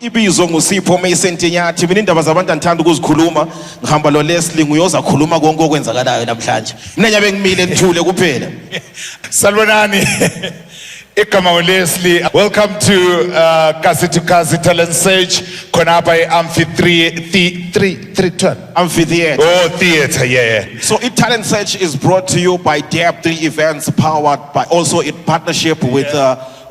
Ibizo ngusipho Mayisentinyathi mina indaba zabantu andithanda ukuzikhuluma ngihamba lo Leslie nguyoza khuluma konke okwenzakalayo namhlanje mina nyabe ngimile ngithule kuphela Salwanani. Igama Leslie. Welcome to Kasi to Kasi Talent Stage. Konapa Amphi 3 Amphitheatre. Oh, theater, yeah. So Talent Search is brought to you by Dab 3 Events, powered by also in partnership with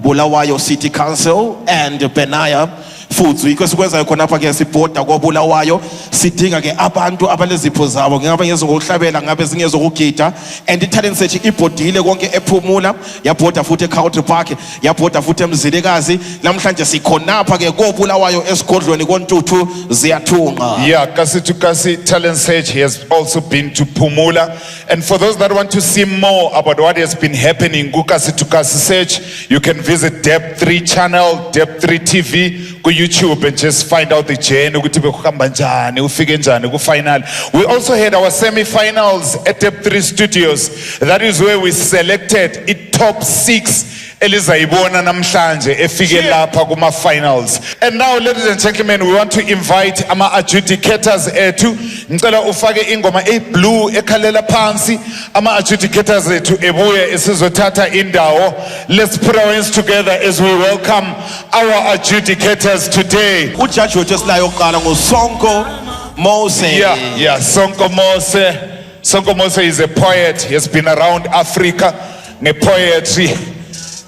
Bulawayo City Council and Benaya Foods. Because kwenza khona apha ke sibhoda kwa Bulawayo sidinga ke abantu abalezipho zabo ngabe ngezokuhlabela ngabe zingezokugida and Talent Search ibhodile konke ephumula yabhoda futhi eCountry Park yabhoda futhi eMzilikazi namhlanje sikhona apha ke ko Bulawayo esigodlweni koNtuthu ziyathunqa. Yeah, Kasi to Kasi Talent Search has also been to Pumula. And for those that want to see more about what has been happening ku Kasi to Kasi Search, you can visit Dab 3 channel, Dab 3 TV ku YouTube and just find out the journey ukuthi bekuhamba njani ufike njani ku final. We also had our semi-finals at Dab 3 Studios. That is where we selected the top 6 elizayibona namhlanje efike lapha kuma finals. And now, ladies and gentlemen, we want to invite ama adjudicators ethu. Ngicela ufake ingoma blue ekhalela phansi. Ama adjudicators ethu ebuye esizothatha indawo. Let's put our hands together as we welcome our adjudicators today. Ujudge wethu esilayo oqala nguSonko Mose. Yeah, Sonko Mose. Sonko Mose is a poet. He has been around Africa ne poetry.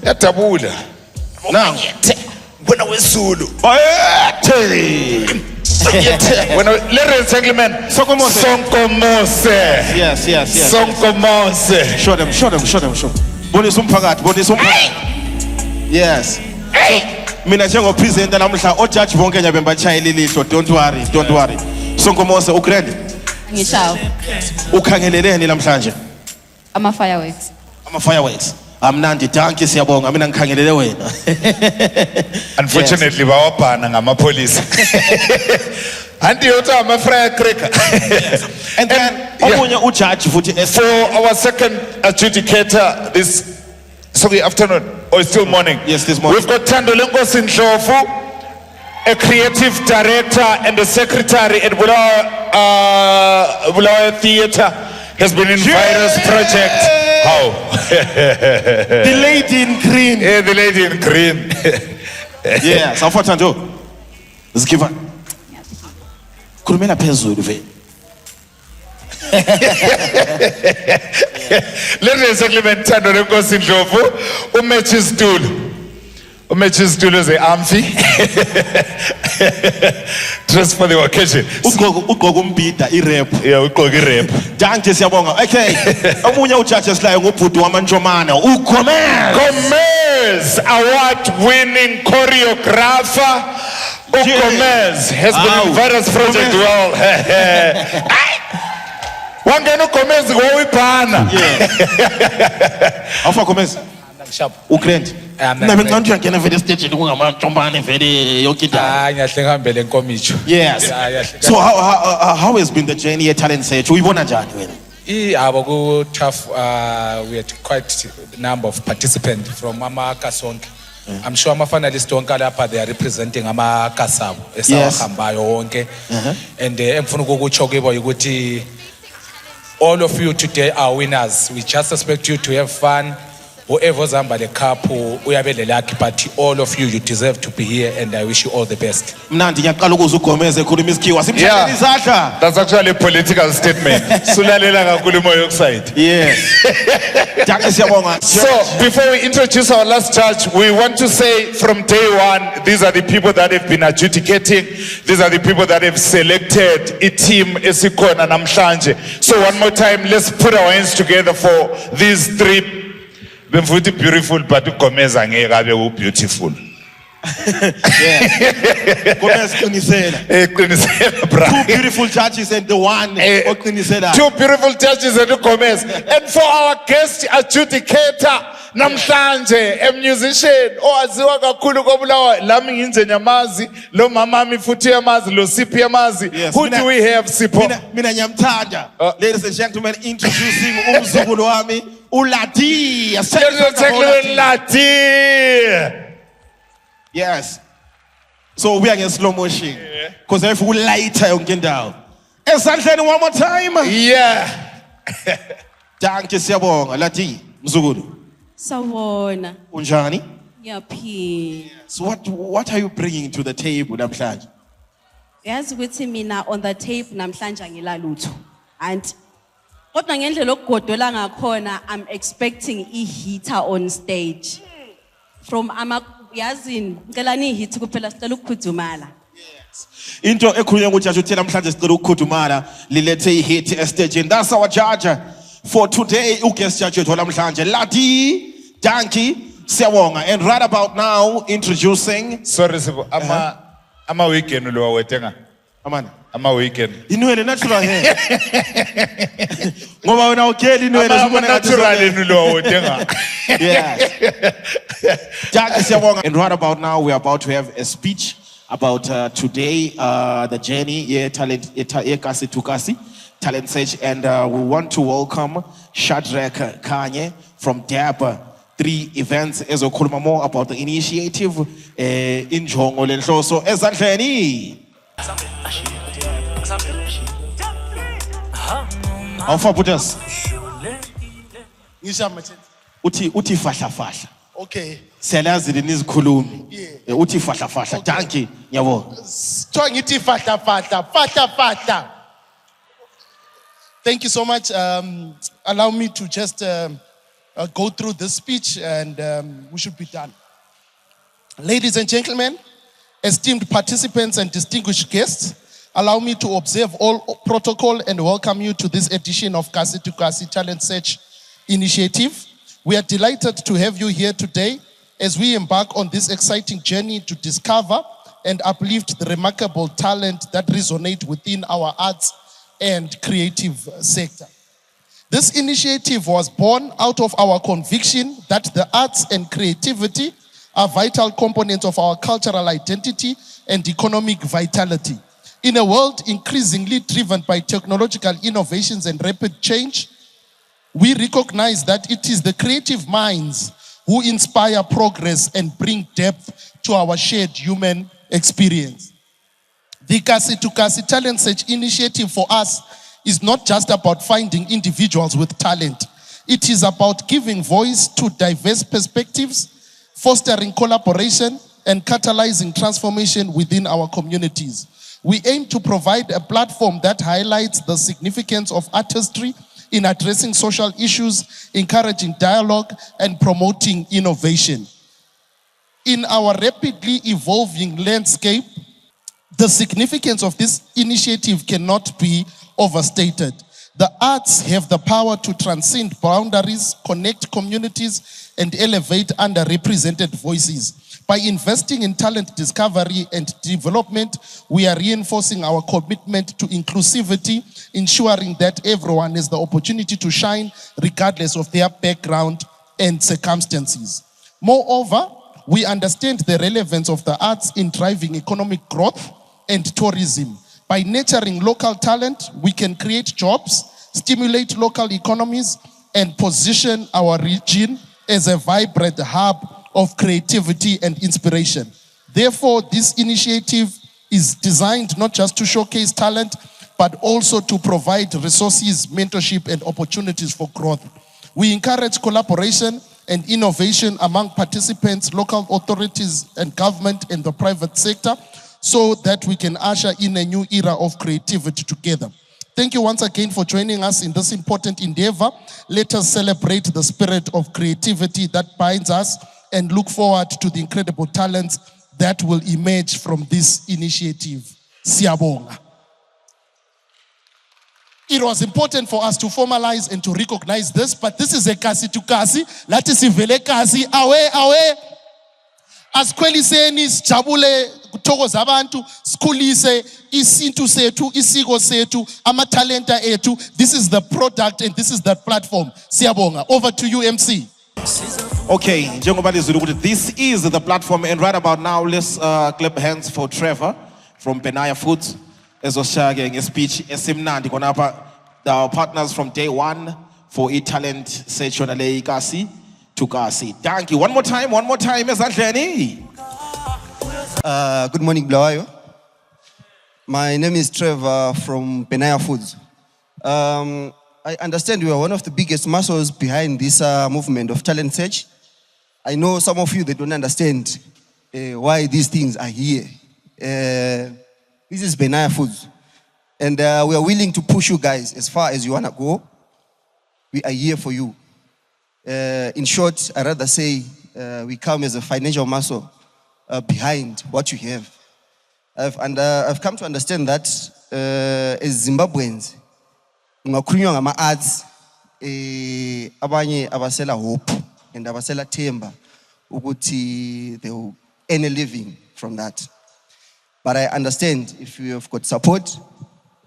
Yatabula. Now, When I was Zulu. When ladies and gentlemen, Sonko Mose. Sonko Mose. Yes. Sonko Mose. Show them. Bonisa umphakathi. Yes. Mina njengopresenter namhla ojudge bonke nyabe mbachayela ilihlo. Don't worry. Sonko Mose ugrand. Ngishawo. Ukhangeleleni namhlanje? Ama-fireworks. Ama-fireworks. Amnandi danki siyabonga mina ngikhangelele wena. Unfortunately bawabhana ngamapolice. Anti yotha ama-firecracker. And then omunye ujudge futhi for our second adjudicator this afternoon or it's still morning. Yes, this morning. We've got Thando Lenkosi Ndlovu, a creative director and a secretary at Bulawayo Theatre, has been in various projects. How? The lady in green. Yeah, the lady in green. Yeah, sawufa Thando. Zikiva. Khulumela phezulu ve. Ladies and gentlemen, Thando Lenkosi Ndlovu, umechi stool is a Amphi. Dressed for the occasion. Ugqoka umbida irap. Yeah, ugqoka irap. Danke siyabonga. Okay. Omunye ujudge esilayo ngubhuti wamantshomana Gomez, award-winning choreographer. Gomez has been in various projects. Well, wangena Gomez ngowiphana. Awufa Gomez. Ugrand. Na bencantu yangena vele stage kungamantshomane vele yonke indawo. Ngiyahle ngihambele enkomitsho. Yes. So how has been the journey at Talent Search? Uyibona njani wena? Abo ku tough we had quite a number of participants from amakasonke. I'm sure ama-finalists wonke lapha they are representing amakasabo esawahambayo wonke. And engifuna ukukutsho kibo ukuthi all of you today are winners. We just expect you to have fun. Whoever's under the cup, uyabele lucky, but all of you deserve to be here, and I wish you all the best. Mnandi ngiyaqala ukuzwa uGomez ekhuluma isikhiwa simshayela izandla. That's actually a political statement. Sulalela kakhulu moyo side. Yes. Danke siyabonga. So before we introduce our last judge, we want to say from day one, these are the people that have been adjudicating. These are the people that have selected a team esikhona namhlanje. So one more time, let's put our hands together for these three. Beautiful, but Gomez angeke abe beautiful. Gomez qinisela. Qinisela bra. Two beautiful judges and the one oqinisela. Two beautiful judges and Gomez. And for our guest adjudicator namhlanje, a musician owaziwa kakhulu koBulawayo, lami nginje nyamazi, lo mamami futhi yamazi, lo Sipho yamazi. Who do we have, Sipho? Mina nyamthanda. Ladies and gentlemen, introducing umzukulu wami uLati. Lati. Yes. So we are in slow motion. Because if we lighter yonke indawo. Esandleni one more time. Yeah. Danke siyabonga lathi mzukulu. Sawona. Unjani? Ngiyaphi. So what are you bringing to the table namhlanje? Yazi ukuthi mina on the tape namhlanje ngilalutho. And kodwa ngendlela okugodola ngakhona I'm expecting heater on stage. From yazini ngicela ni hit kuphela sicela ukukhudumala. Into ekhulunywa ukuthi asho namhlanje sicela ukukhudumala lilethe ihit estage. That's our judge for today. Uguest judge wethu namhlanje lathi Danki siyabonga. And right about now introducing Sorry, Sibo. Ama weekend lo wetenga. Amanda. Ama weekend. Inwele natural hair. Ngoba wena ukeli inwele Ama natural lo wetenga. Yes. Danki siyabonga. And right about now we are about to have a speech about today the journey talent Kasi to Kasi talent search, and we want to welcome Shadrach Kanye from DAP 3 events ezokhuluma more about the initiative injongo lenhloso ezandleni. Awufa Buddhas. Uthi fahla fahla. Okay. Siyalazi lenizikhulumi. Uthi fahla fahla. Danki ngiyabonga. Try ngithi fahla fahla. Thank you so much. Allow me to just go through this speech and we should be done. Ladies and gentlemen, esteemed participants and distinguished guests, allow me to observe all protocol and welcome you to this edition of Kasi to Kasi Talent Search Initiative. We are delighted to have you here today as we embark on this exciting journey to discover and uplift the remarkable talent that resonate within our arts and creative sector. This initiative was born out of our conviction that the arts and creativity are vital components of our cultural identity and economic vitality. In a world increasingly driven by technological innovations and rapid change, we recognize that it is the creative minds who inspire progress and bring depth to our shared human experience. The Kasi to Kasi Talent Search Initiative for us is not just about finding individuals with talent. It is about giving voice to diverse perspectives, fostering collaboration, and catalyzing transformation within our communities. We aim to provide a platform that highlights the significance of artistry in addressing social issues, encouraging dialogue, and promoting innovation. In our rapidly evolving landscape, the significance of this initiative cannot be overstated. The arts have the power to transcend boundaries, connect communities, and elevate underrepresented voices. By investing in talent discovery and development, we are reinforcing our commitment to inclusivity, ensuring that everyone has the opportunity to shine regardless of their background and circumstances. Moreover, we understand the relevance of the arts in driving economic growth and tourism. By nurturing local talent, we can create jobs, stimulate local economies, and position our region as a vibrant hub of creativity and inspiration. Therefore, this initiative is designed not just to showcase talent, but also to provide resources, mentorship, and opportunities for growth. We encourage collaboration and innovation among participants, local authorities, and government and the private sector, so that we can usher in a new era of creativity together. Thank you once again for joining us in this important endeavor. Let us celebrate the spirit of creativity that binds us and look forward to the incredible talents that will emerge from this initiative. Siyabonga. It was important for us to formalize and to recognize this, but this is a Kasi to Kasi. Lati sivele Kasi, awe. Asikweliseni sijabule kuthokoza abantu, sikhulise isintu sethu, isiko sethu, amatalenta ethu. This is the product and this is the platform. Siyabonga. Over to you, MC. Okay, njengoba lizwile ukuthi this is the platform, and right about now let's clap hands for Trevor from Benaya Foods ezoshaya nge-speech esimnandi konapha, our partners from day one for i-talent search yona le Kasi to Kasi. Thank you. One more time ezandleni. Good morning, Blawayo. My name is Trevor from Benaya Foods. I understand you are one of the biggest muscles behind this movement of talent search. I know some of you, they don't understand why these things are here. This is Benaya Foods. And we are willing to push you guys as far as you want to go. We are here for you. In short, I rather say we come as a financial muscle behind what you have. I've come to understand that as Zimbabweans, ungakhulunywa ngama-arts abanye abasela hope and abasela themba ukuthi they will earn a living from that. But I understand if you have got support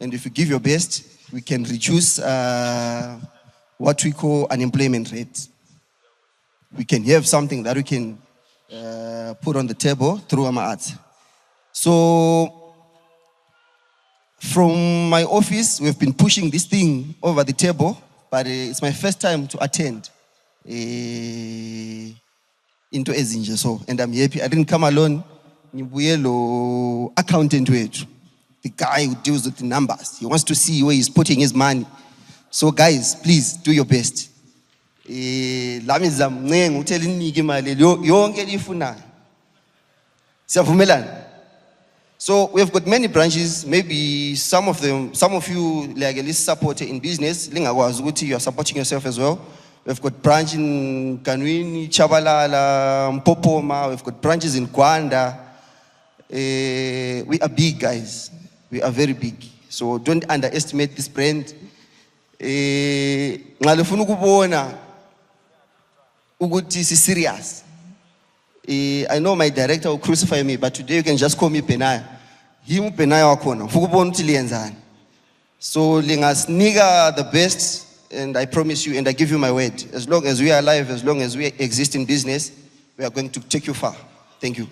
and if you give your best, we can reduce what we call unemployment rate. We can have something that we can put on the table through our arts. So from my office, we've been pushing this thing over the table, but it's my first time to attend into Ezinje. So, and I'm happy. I didn't come alone. Ngibuye lo accountant wethu, the guy who deals with the numbers. He wants to see where he's putting his money. So guys, please do your best. Lami zamncenga uthela inike imali yonke lifunayo. Siyavumelana? So we've got many branches. Maybe some of you like at least support in business. Lingakwazi ukuthi you are supporting yourself as well. We've got branch in Kanwini, Chabalala, Mpopoma. We've got branches in Gwanda. We are big, guys. We are very big. So don't underestimate this brand. Ngalifuna ukubona ukuthi si serious. I know my director will crucify me, but today you can just call me Benaya. Him Benaya wakhona. Ufuna ukubona ukuthi liyenzani. So lingasinika the best, and I promise you and I give you my word. As long as we are alive, as long as we exist in business, we are going to take you far. Thank you.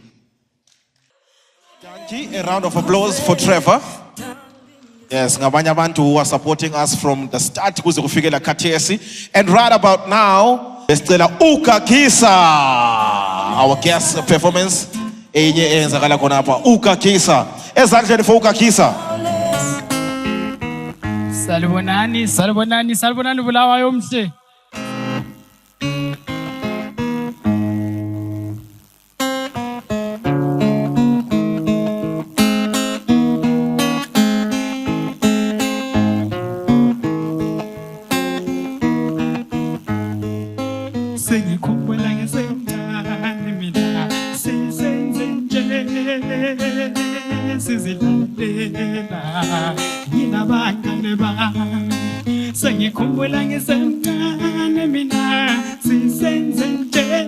A round of applause for Trevor. Yes, ngabanye abantu who are supporting us from the start kuze kufikela khathesi. And right about now, lesicela uKakisa, our guest performance enye eyenzakala khona apha. uKakisa, ezandleni for uKakisa. Salibonani Bulawayo mhle. Sengikhumbula ngisemncane mina sizenze nje sizilalela yinabangane bami. Sengikhumbula ngisemncane mina sizenze nje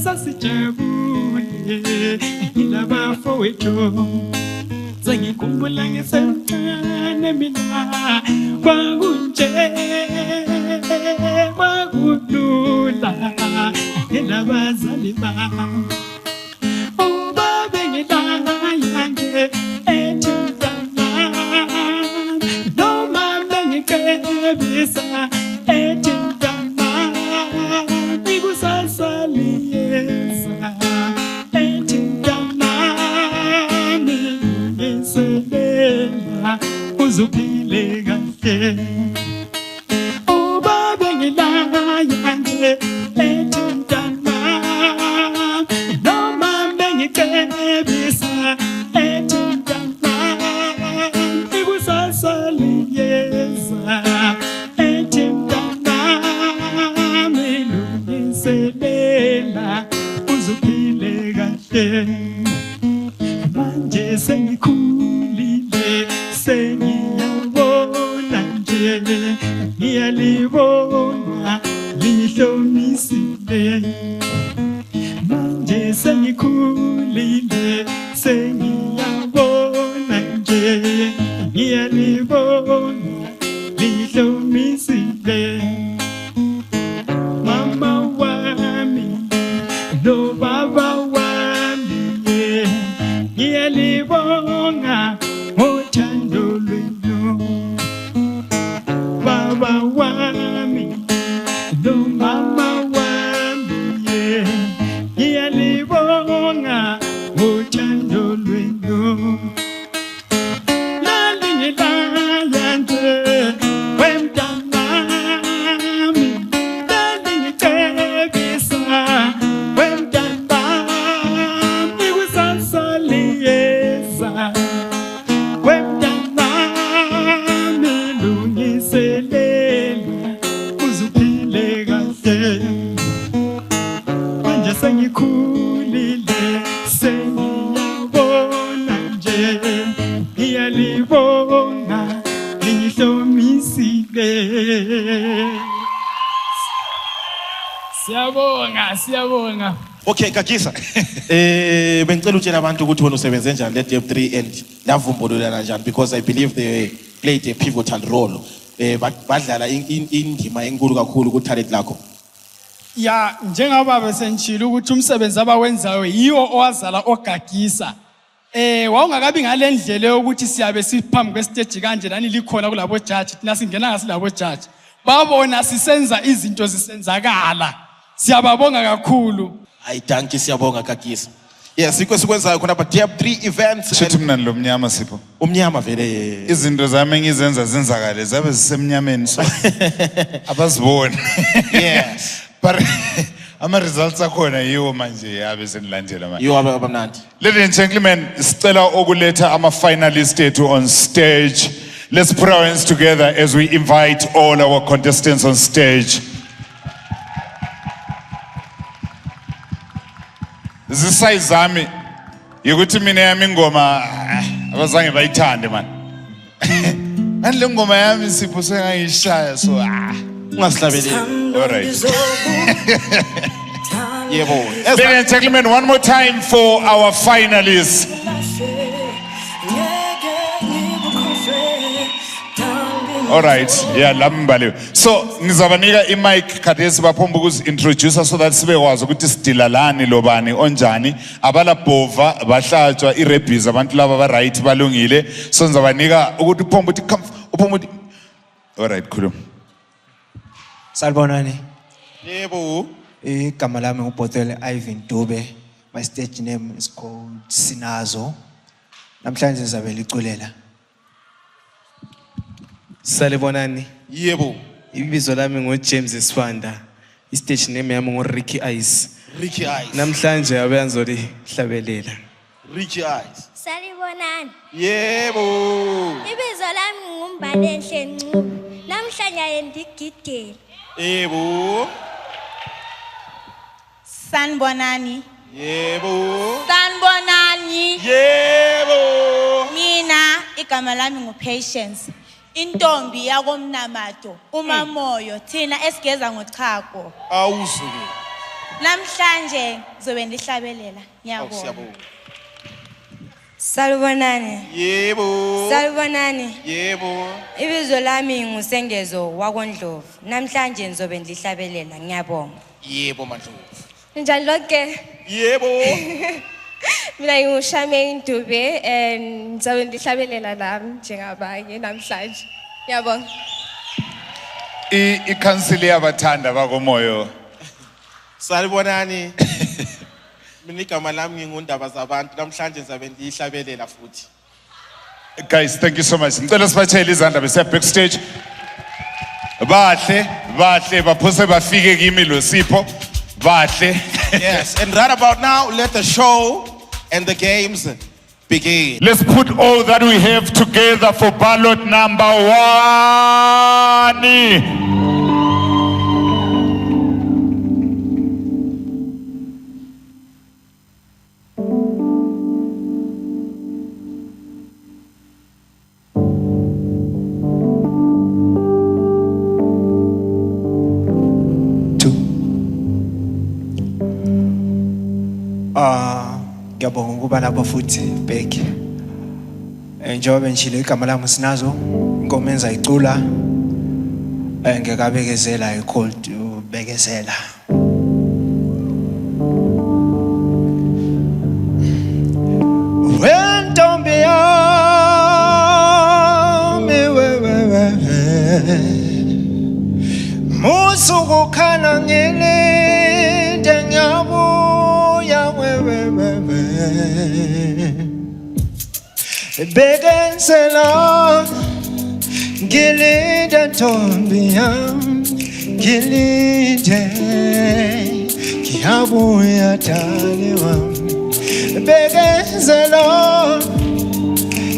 sasijabule yilabafowethu. Sengikhumbula ngisemncane mina kwakunje kwakudlula yilabazali bami. Ubabe ngilaya nje ethi mntwana, noma bengicebisa ethi mntwana, ikusasa liyeza ethi mntwana, ngiselela uzuphile kahle. Ubabe ngilaya nje ethi mntwana, noma bengicebisa ethi mntwana, ikusasa liyeza ethi mntwana, milungiselela uzuphile kahle. Manje sengikhulile sengiyabona nje, ngiyalibona lihlomisile. Manje sengikhulile sengiyabona nje, ngiyalibona lihlomisile. Mama wami no baba wami, ngiyalibonga ngothando lwenu. Baba wami no mama wami, ngiyalibonga ngiyabonga ngihlomisile. Siyabonga. Okay, Kakisa. Bengicela utshela abantu ukuthi wena usebenze njani le Dep 3 and lavumbululana njani because I believe they played a pivotal role. Badlala indima enkulu kakhulu ku talent lakho. Ya, njengoba besenjilo ukuthi umsebenzi abawenzayo yiwo owazala ogagisa. Wawungakabi ngalendlela yokuthi siyabe siphambi kwestage kanje lani likhona kulabo judge thina singena ngasilabo judge. Babona sisenza izinto zisenzakala. Siyababonga kakhulu. Hayi danki siyabonga Kakisa. Yes, sikwenzayo khona but Dep 3 events. Shithi mina lo mnyama Sipho. Umnyama vele. Izinto zami engizenza zenzakale zabe zisemnyameni so abaziboni. Yes. But ama results akhona yiwo manje yabe senilandela manje. You are abamnandi. Ladies and gentlemen, sicela ukuletha ama finalists ethu on stage. Let's put our hands together as we invite all our contestants on stage. Zisize zami yokuthi mina yami ingoma abazange bayithande man. Andle ngoma yami Sipho sengayishaya so Ungasihlabeleli. all right. Yebo. Ladies and gentlemen, one more time for our finalists. All right, yeah, lambaliwe. So, ngizabanika i-mic khathesi baphomba ukuzi-introducer so that sibekwazi ukuthi sidilalani lobani onjani. Abalabhova bahlatshwa i-rabies abantu laba ba-right balungile. So ngizabanika ukuthi uphomba ukuthi all right, khuluma. Salbonani. Yebo. Igama lami nguBothwele Ivan Dube. My stage name is called Sinazo. Namhlanje ngizabe liculela. Salibonani. Yebo. Ibizo lami ngoJames Sibanda. I-stage name yami ngoRicky Eyes. Ricky Eyes. Namhlanje abeyazoli hlabelela. Ricky Eyes. Salibonani. Yebo. Ibizo lami ngumbalenhle Ncube. Namhlanje ndigidela. Yebo. Sanibonani. Yebo. Sanibonani. Yebo. Mina igama lami nguPatience. Intombi yakomnamato, umamoyo, thina esigeza ngochago. Awusuke. Namhlanje zobe ndihlabelela. Ngiyabonga. Siyabonga. Salibonani. Yebo. Salibonani. Yebo. Ibizo lami nguSengezo wakoNdlovu. Namhlanje ngizobe ndihlabelela. Ngiyabonga. Yebo Mandlovu. Njani lonke? Yebo. Mina ngushameni Dube and ngizobe ndihlabelela nami njengabanye namhlanje. Ngiyabonga. I-council yabathanda bakomoyo. Salibonani. Mina igama lami ngingundaba zabantu namhlanje ngizabe ndihlabelela futhi. Guys, thank you so much. Ngicela sibathele izandla bese backstage. Bahle baphose bafike kimi lo Sipho. Bahle. Yes, and right about now let the show and the games begin. Let's put all that we have together for ballot number 1. Ngiyabonga ukuba lapha futhi back. Njengoba ngishilo igama lami Sinazo, ingoma enza icula ngekabekezela i-cold ubekezela. Wentombi yami musuku khana ngilinde ngiyabuya bekezela ngilinde ntombi yami ngilinde ngiyabuya dali wami bekezela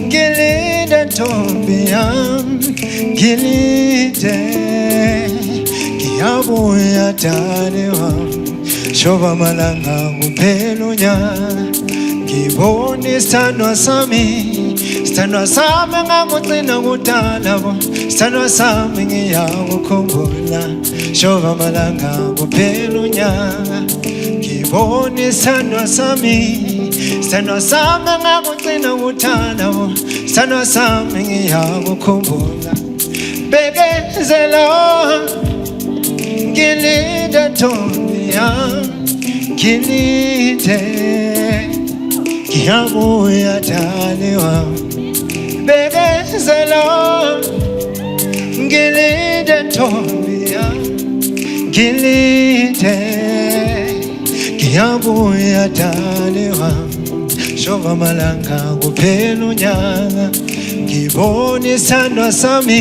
ngilinde ntombi yami ngilinde ngiyabuya dali wami shoba malanga kuphela unyaka ngibona isithandwa sami Sithandwa sami ngakugcina kudala bo. Sithandwa sami ngiyakukhumbula. Shova malanga kuphela unyaka. Ngibona isithandwa sami. Sithandwa sami ngakugcina kudala bo. Sithandwa sami ngiyakukhumbula. Bekezela ngilinde Ntombi yami. Ngilinde ngiyabuya dali wami. Bekezela ngilinde Ntombi yami. Ngilinde ngiyabuya dali wami. Shova malanga kuphela unyaka. Ngibona isithandwa sami.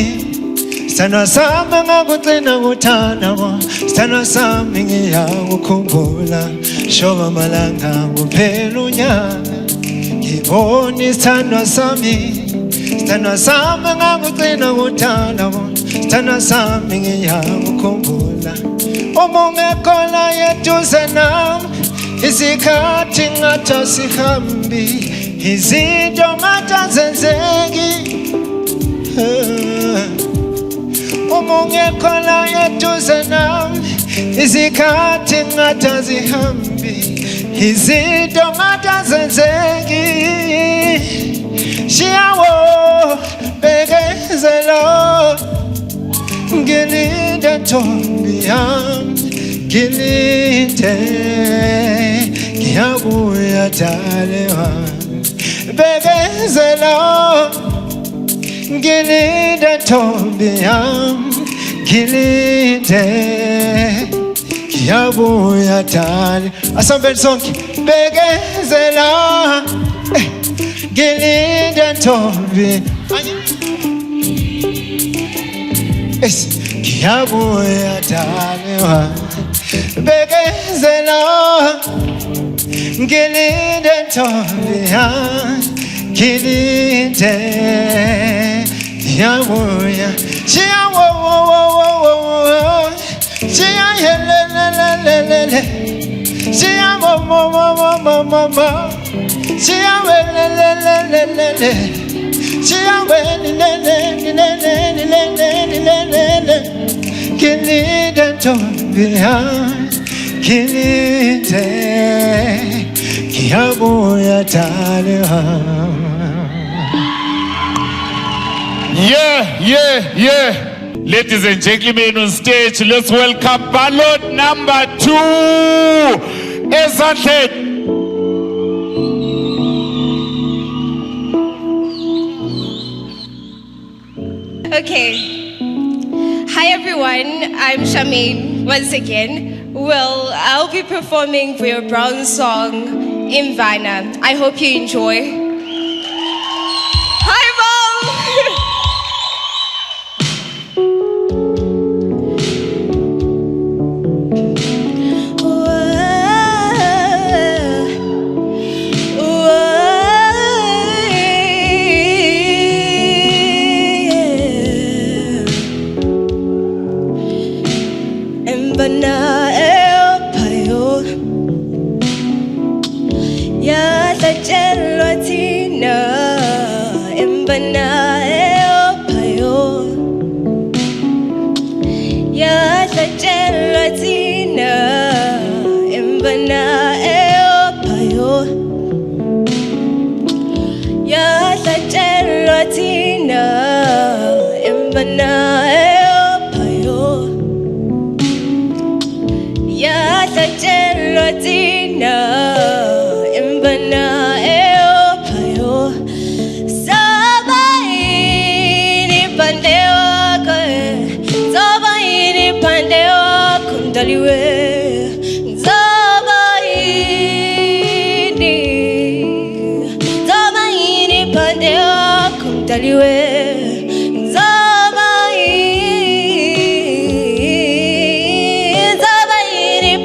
Sithandwa sami ngakugcina kuthanda bo. Sithandwa sami ngiyakukhumbula. Shova malanga kuphela unyaka. Ngibona isithandwa sami. Sithandwa sami ngakugcina kuthanda bo. Sithandwa sami ngiyakukhumbula. Uma ungekho la eduze nami, isikhathi ngathi asihambi, izinto ngathi azenzeki. Uma ungekho la eduze nami, isikhathi ngathi azihambi, izinto ngathi azenzeki. Shiyawo bekezela ngilinde Ntombi yami. Ngilinde ngiyabuya dali wami. Bekezela ngilinde Ntombi yami. Ngilinde ngiyabuya dali. Asambeni sonke. Bekezela ngilinde Ntombi. Ngiyabuya dali wami. Bekezela ngilinde Ntombi yami. Ngilinde ngiyabuya. Shiya wo wo wo wo wo. Shiya helelelelele. Shiya mo mo mo mo mo mo mo. Shiya welelelelele. Shiya welelelelele. Ngilinde Ntombi yami. Ngilinde ngiyabuya dali wami. Yeah. Ladies and gentlemen on stage, let's welcome ballot number 2. Ezandleni. Okay. Hi everyone, I'm Charmaine once again. Well, I'll be performing Rio Brown's song Imvana. I hope you enjoy. Hi Mom! Embana el payo, ya la gelatina. Embana el payo, ya la gelatina. Embana el payo, ya la gelatina. Embana el payo. Ya la gelatina, embana el payo. Sabaini pandewa kae, sabaini pandewa kundaliwe. Sabaini pandewa kundaliwe.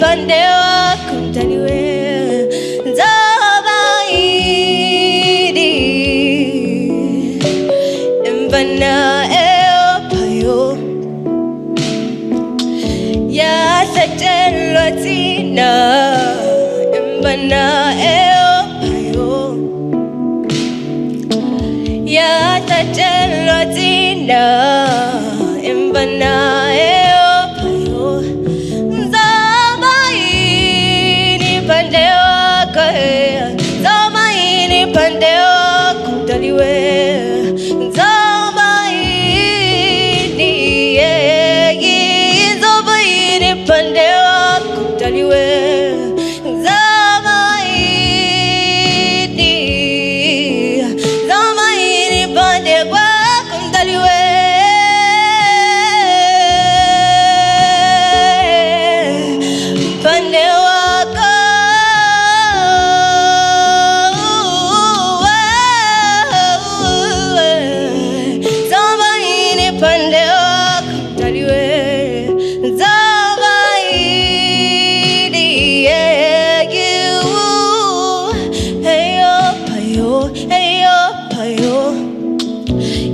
Pandewa kuntaliwe zabaidi embana el payo ya satellotina embana el payo ya tina Mbana eopayo Zamaini pandewa kae Zamaini pandewa kutaliwe Zamaini Zamaini pandewa kutaliwe Zamaini pandewa kutaliwe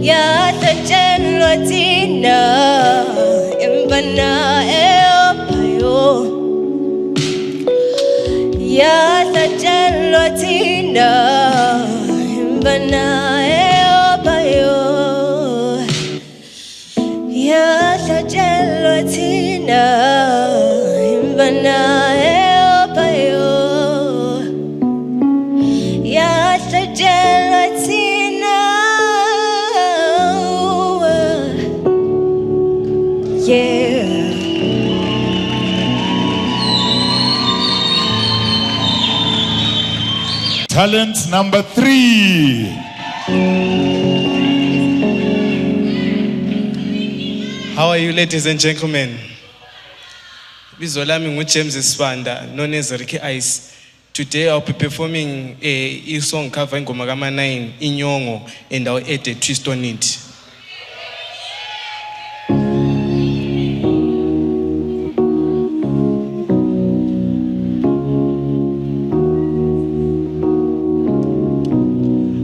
Ya tajenlotina Mbana eopayo Ya tajenlotina Mbana eopayo Ya tajenlotina Mbana eopayo Ya tajenlotina Yeah. Talent number 3. How are you, ladies and gentlemen? Bizo lami nguJames Swanda, known as Ricky Ice. Today I'll be performing a song cover ingoma kama9 Inyongo, and I'll add a twist on it.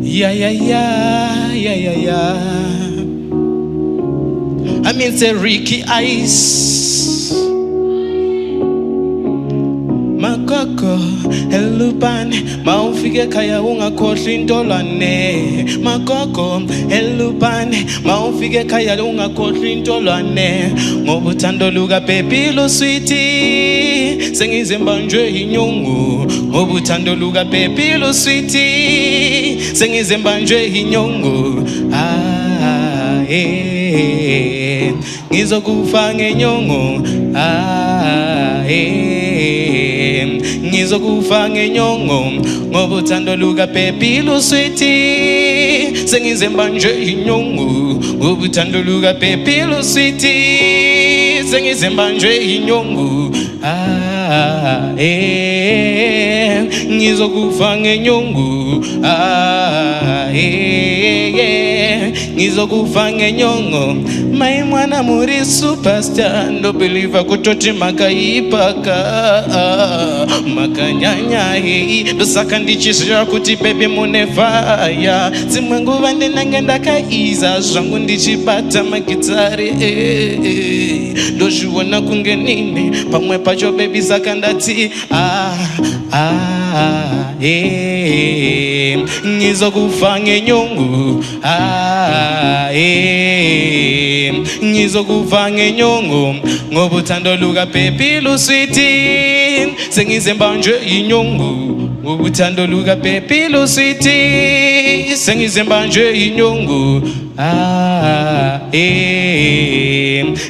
Yeah. I mean, say Ricky Ice. Makoko, Elupan, Maufige Kaya Unga Kotlintolane. Makoko, Elupan, Maufige Kaya Unga Kotlintolane. Mobutando Luga Pepilo Sweetie. Sengizembanje Inyongu. Mobutando Luga Pepilo Sweetie. Sengizembanje Inyongu. Ngizokufa ngenyongo. Ngizokufa ngenyongo ngoba uthando luka Pepilo Sweetie sengizembanje inyongo ngoba uthando luka Pepilo Sweetie sengizembanje inyongo ngizokufa ngenyongo ngizokufa ngenyongo my mwana muri superstar ndo believer kutoti makaipaka makanyanya hei dosaka ndichisha kuti baby munefaya zimwe nguva ndinangenda kaiza zvangu ndichibata magitari ndozviona kunge nini pamwe pacho baby saka ndati ngizokufa ngenyongo ngizokufa ngenyongo ngoba uthando luka Pepilo Sweetie sengizembanje inyongo ngoba uthando luka Pepilo Sweetie sengizembanje inyongo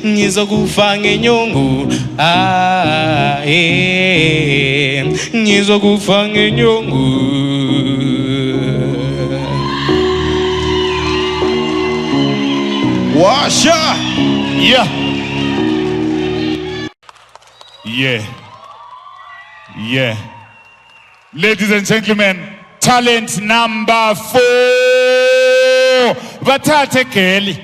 ngizokufa ngenyongo ngizokufa ngenyongo. Washa. Yeah. Ladies and gentlemen, talent number 4. Bathathe Kelly.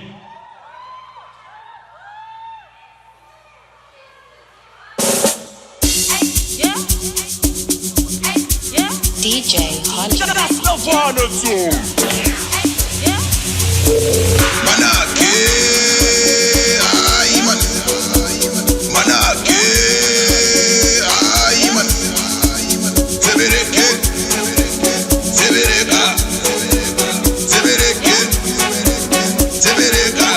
DJ Hunter. That's no Manake, Ayman. Manake, Ayman. Zebereke, Zebereka, Zebereke, Zebereka.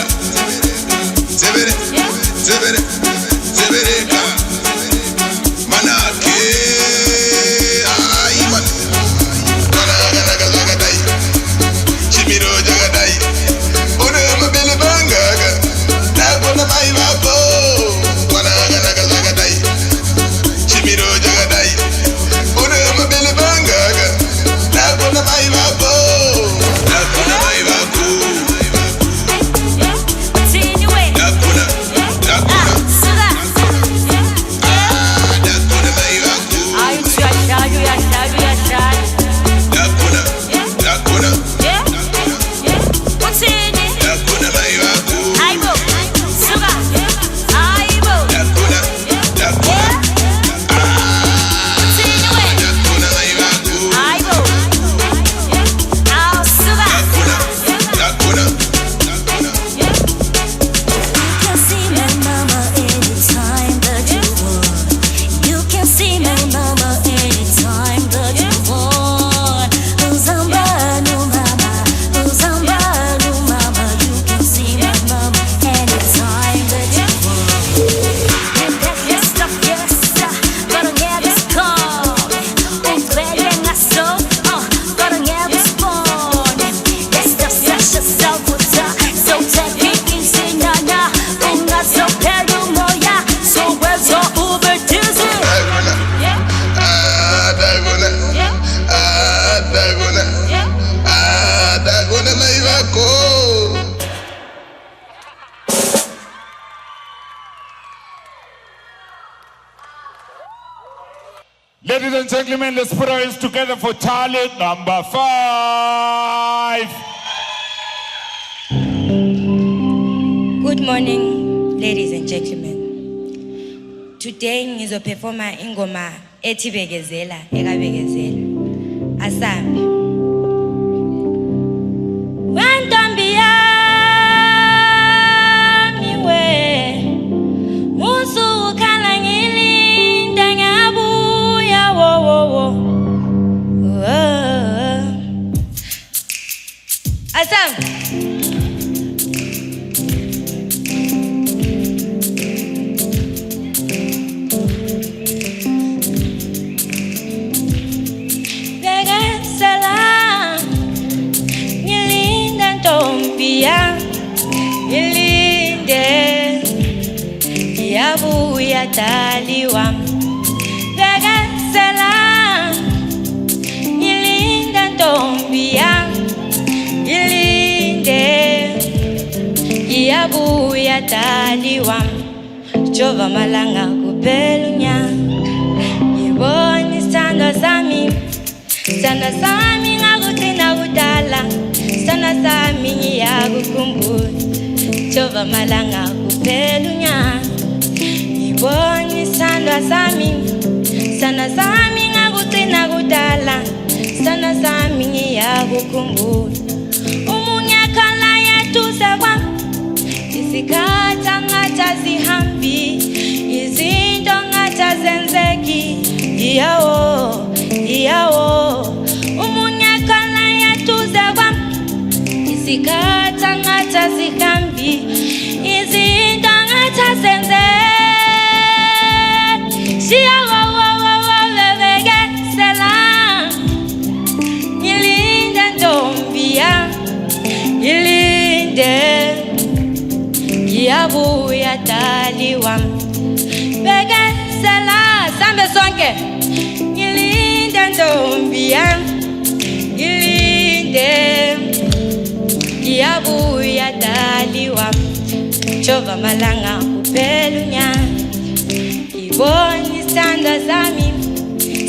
Ladies and gentlemen, let's put our hands together for talent number 5. Good morning, ladies and gentlemen. Today ngizoperforma ingoma ethi bekezela ekabekezela. Asambe. Wantombi yami we, musukhala ngilinda ngabuya wo wo wo. Asambe. Ilinde yabuya dali wami bekasela ilinda ntombi yami ilinde yabuya dali wami Jova malanga kuphela unyaka ngibona isithando sami ngakugcina kudala sana sami ngiyakukhumbula Jova malanga kuphela unyaka ngibona isandla sami sana sami ngakugcina kudala sana sami ngiyakukhumbula umunye khala yeduze kwami isikhathi angathi azihambi izinto angathi azenzeki iyawo umunye khala yeduze kwami isikhathi angathi azihambi izinto angathi azenzeki bebekezela ngilinde ntombi yami ngilinde ngiyabuya dali wami bekezela sambe sonke ngilinde ntombi yami ngilinde ngiyabuya dali wami Jova malanga kuphela unyaka ngibona isandla sami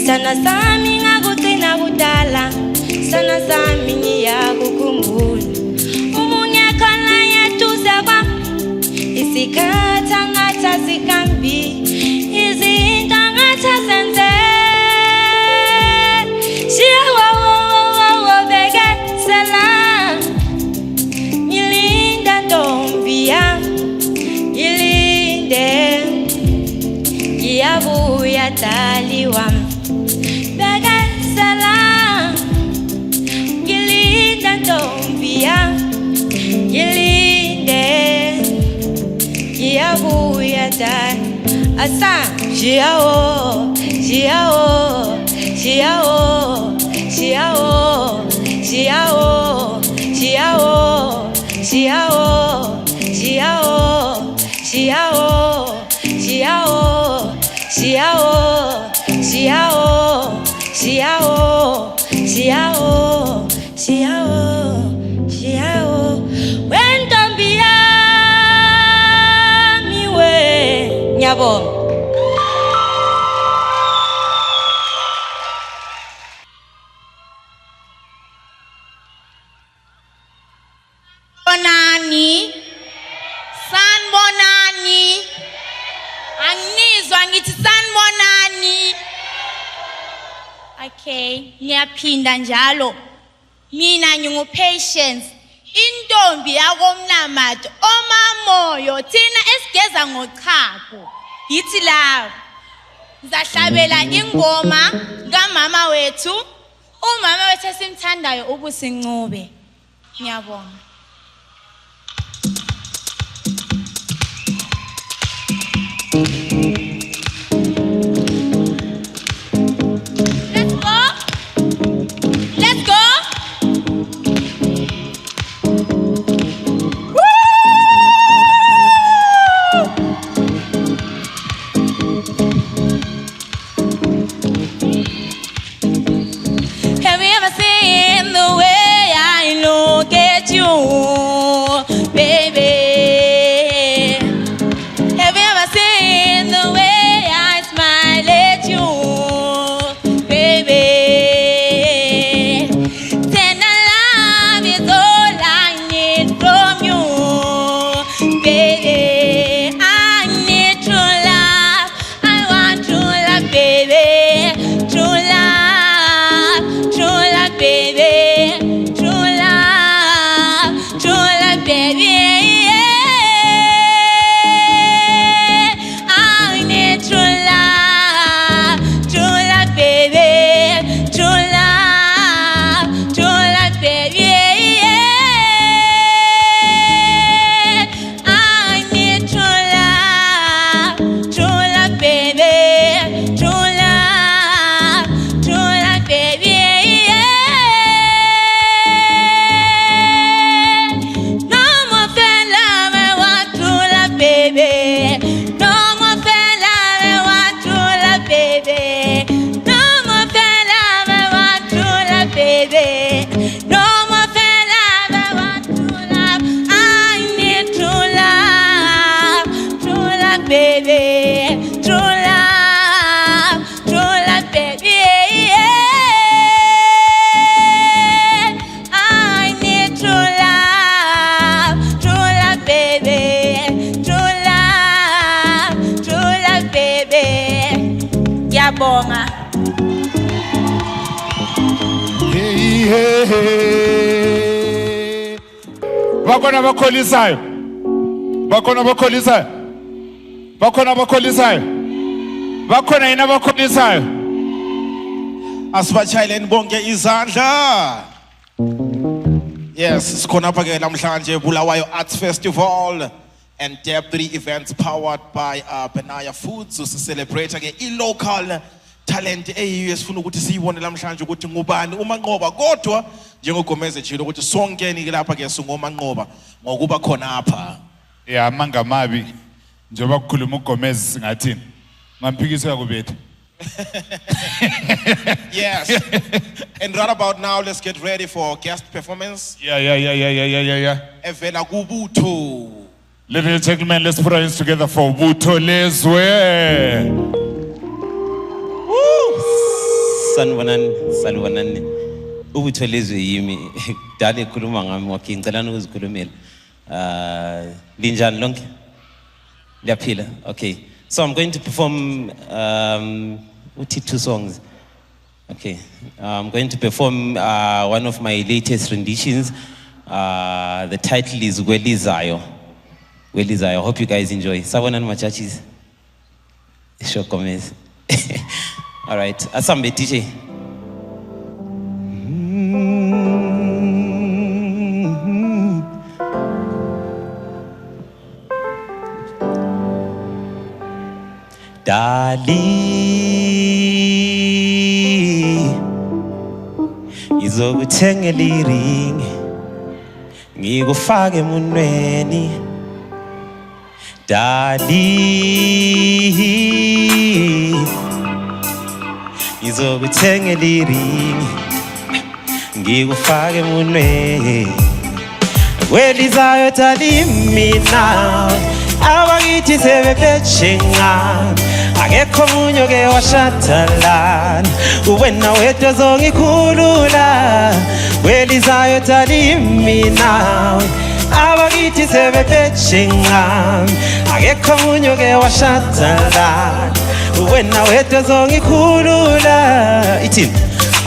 sana sami ngakugcina kudala sana sami ngiyakukhumbula umunye khona yeduze kwami isikhathi angathi azihambi izinto angathi azenzeki bekezela ngilinda ntombi yami ngilinde ngiyabuya dali wami bekezela ngilinda ntombi yami ngilinde ngiyabuya dali asa jiyawo wentombi yami we ngiyabonga Sanbonani. Angizwa ngithi sanbonani. Okay, ngiyaphinda njalo. Mina ngingupatience. Intombi yakomnamato omamoyo thina esigeza ngochago. Yithi la. Ngizahlabela ingoma kamama wethu. Umama wethu esimthandayo ubusincube. Ngiyabonga. Let's go. Woo! Have you ever seen the way I look at you? Ngiyabonga. Hey, hey, hey. Bakhona abakholisayo. Bakhona abakholisayo. Bakhona abakholisayo. Bakhona yini abakholisayo. Asibachayeleni bonke izandla. Yes, sikhona apha ke namhlanje Bulawayo Arts Festival and Deb 3 events powered by Benaya Foods. So celebrate ke i-local talent eyiyo esifuna ukuthi siyibone namhlanje ukuthi ngubani uManqoba kodwa njengogomeze jilo ukuthi sonke ni lapha ke singoManqoba ngokuba khona apha. Yeah, mangamabi. Njoba kukhuluma uGomez singathini. Ngamphikiswa kubethu. Yes. And right about now, let's get ready for guest performance. Yeah. Evela kuButho. Ladies and gentlemen, let's put our hands together for Butho Lezwe. Sanibonani. Ubutho Lezwe yimi dala ekhuluma ngami wakhe ngicela ukuzikhulumela. Linjani lonke? Liyaphila. Okay. So I'm going to perform 2 songs. Okay. I'm going to perform one of my latest renditions. The title is Welizayo. I hope you guys enjoy. Sabonani machachis. Sure comments. All right. Asambe DJ. Dali Izokuthengela iring ngikufake emunweni Dali Izokuthengela iring ngikufake emunweni Welizayo Dali mina abakithi sebephethenga akekho munye oke washathalana wena wedwa zongikhulula Welizayo Dali mina abakithi sebephethenga akekho munye oke washathalana wena wedwa zongikhulula ithini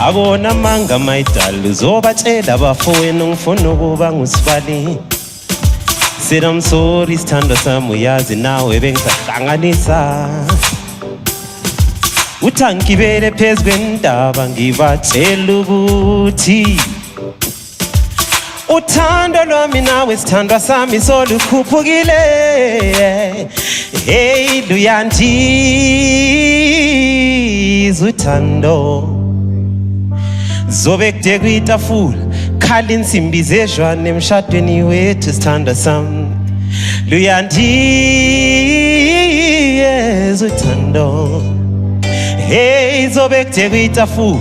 abona manga mayidala uzobatshela abafowenu ngifuna ukuba ngusibali Said I'm sorry, stand up some uyazi nawe bengisahlanganisa Uthangibele phezu kwendaba ngibatshela ukuthi uthando lwami nawe sithandwa sami solukhuphukile Hey luyandiza uthando Zobe kude kwitafula Khala insimbi zezwane emshadweni wethu sithanda sami Luyandiza uthando Hey zobe kude kwitafula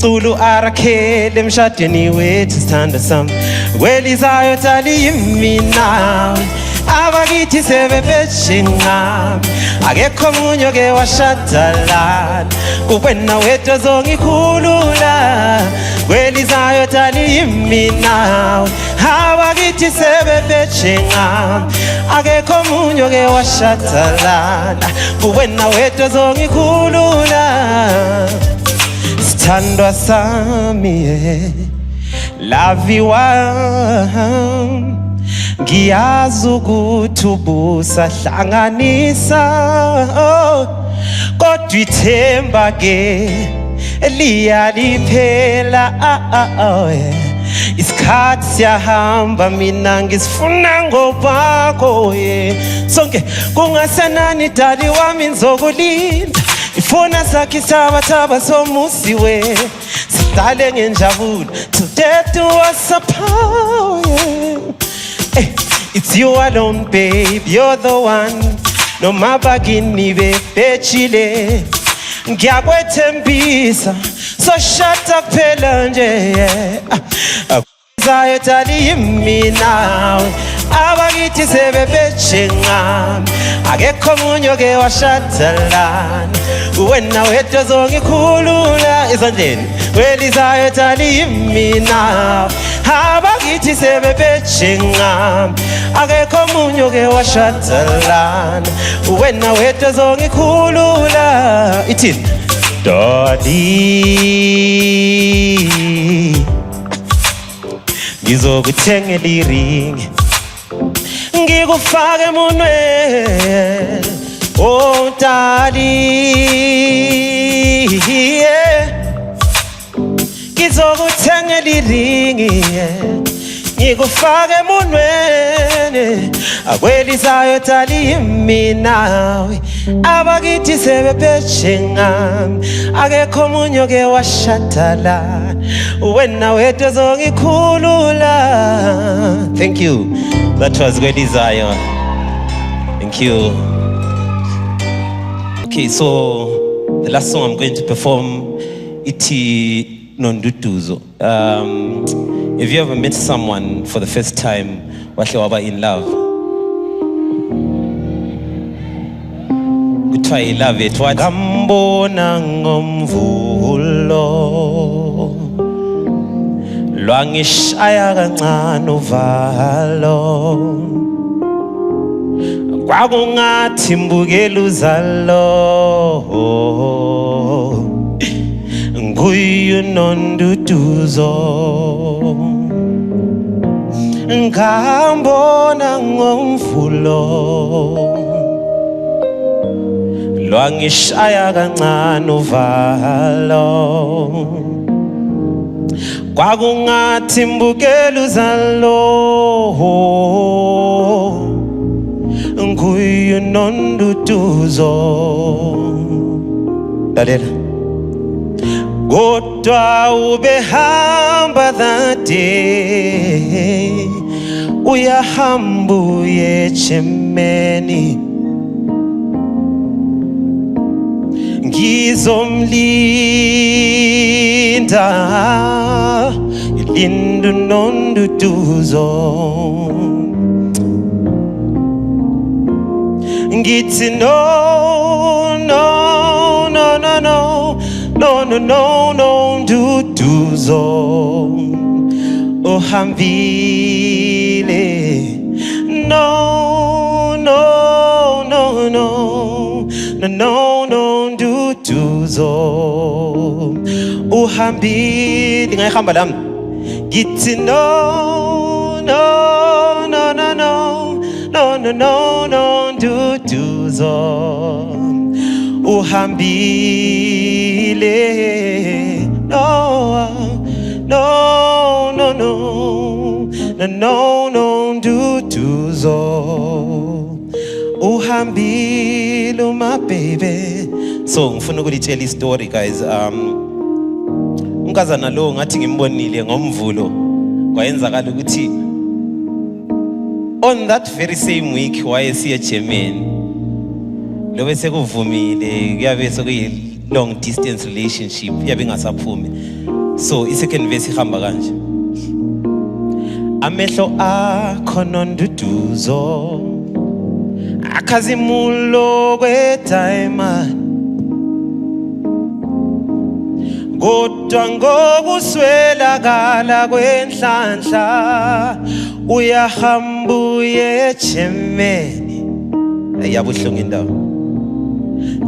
Cula arakhele emshadweni wethu sithanda sami Welizayo Dali mina abakithi sebephethenga akekho munye oke washathalana wena wedwa zongikhulula Welizayo Dali mina abakithi sebephethenga akekho munye oke washathalana wena wedwa zongikhulula sithandwa sami laviwa Ngiyazi ukuthi ubusahlanganisa kodwa ithemba ke liyaliphela isikhathi siyahamba mina ngisifuna ngobakho sonke kungasenani Dali wami ngizokulinda ifuna sakhe isabathaba somusi we sidale ngenjabulo to death do us apart It's you alone, babe, you're the one No mabagini bebechile Ngiyakwethembisa So shut up phela nje Welizayo Dali mina abakithi sebephethenga akekho munye oke washathalana wena wedwa zongikhulula ezandleni Welizayo Dali mina abakithi sebephethenga akekho munye oke washathalana wena wedwa zongikhulula ithini Dodi ngizokuthengela iring ngikufake emunweni oh dali ngizokuthengela iring ngikufake emunweni akwelisayo dali mina abakithi sebepheshe ngami akekho omunye oke washatala wena wedwa zongikhulula. Thank you. That was Kwelisayo. Thank you. Okay, so the last song I'm going to perform iti Nonduduzo. Have you ever met someone for the first time wahle waba in love? Kuthiwa i-love yethu ngambona ngomvulo lwangishaya kancane uvalo kwakungathi mbukela uzalo nguye uNonduduzo ngambona ngomvulo lwangishaya kancane uvalo kwakungathi mbukela uzalo nguye uNonduduzo. Lalela. Kodwa ubehamba that day uyahamba uye Chemeni ngizomlinda ilinda uNonduduzo ngithi no Nonduduzo uhambile Nonduduzo uhambile ngayihamba lami ngithi Nonduduzo uhambile Nonduduzo uhambile my baby. So ngifuna ukulitshela istory guys. Unkazana lo ngathi ngimbonile ngomvulo kwayenzakala ukuthi on that very same week wayesiya Germany lo bese kuvumile kuyabe sokuyi long distance relationship yabe ingasaphumi. So i-second verse ihamba kanje: amehlo akho Nonduduzo akhazimulo kwetayimani kodwa ngokuswelakala kwenhlanhla uyahamba uye Germany. Ayabuhlungu indawo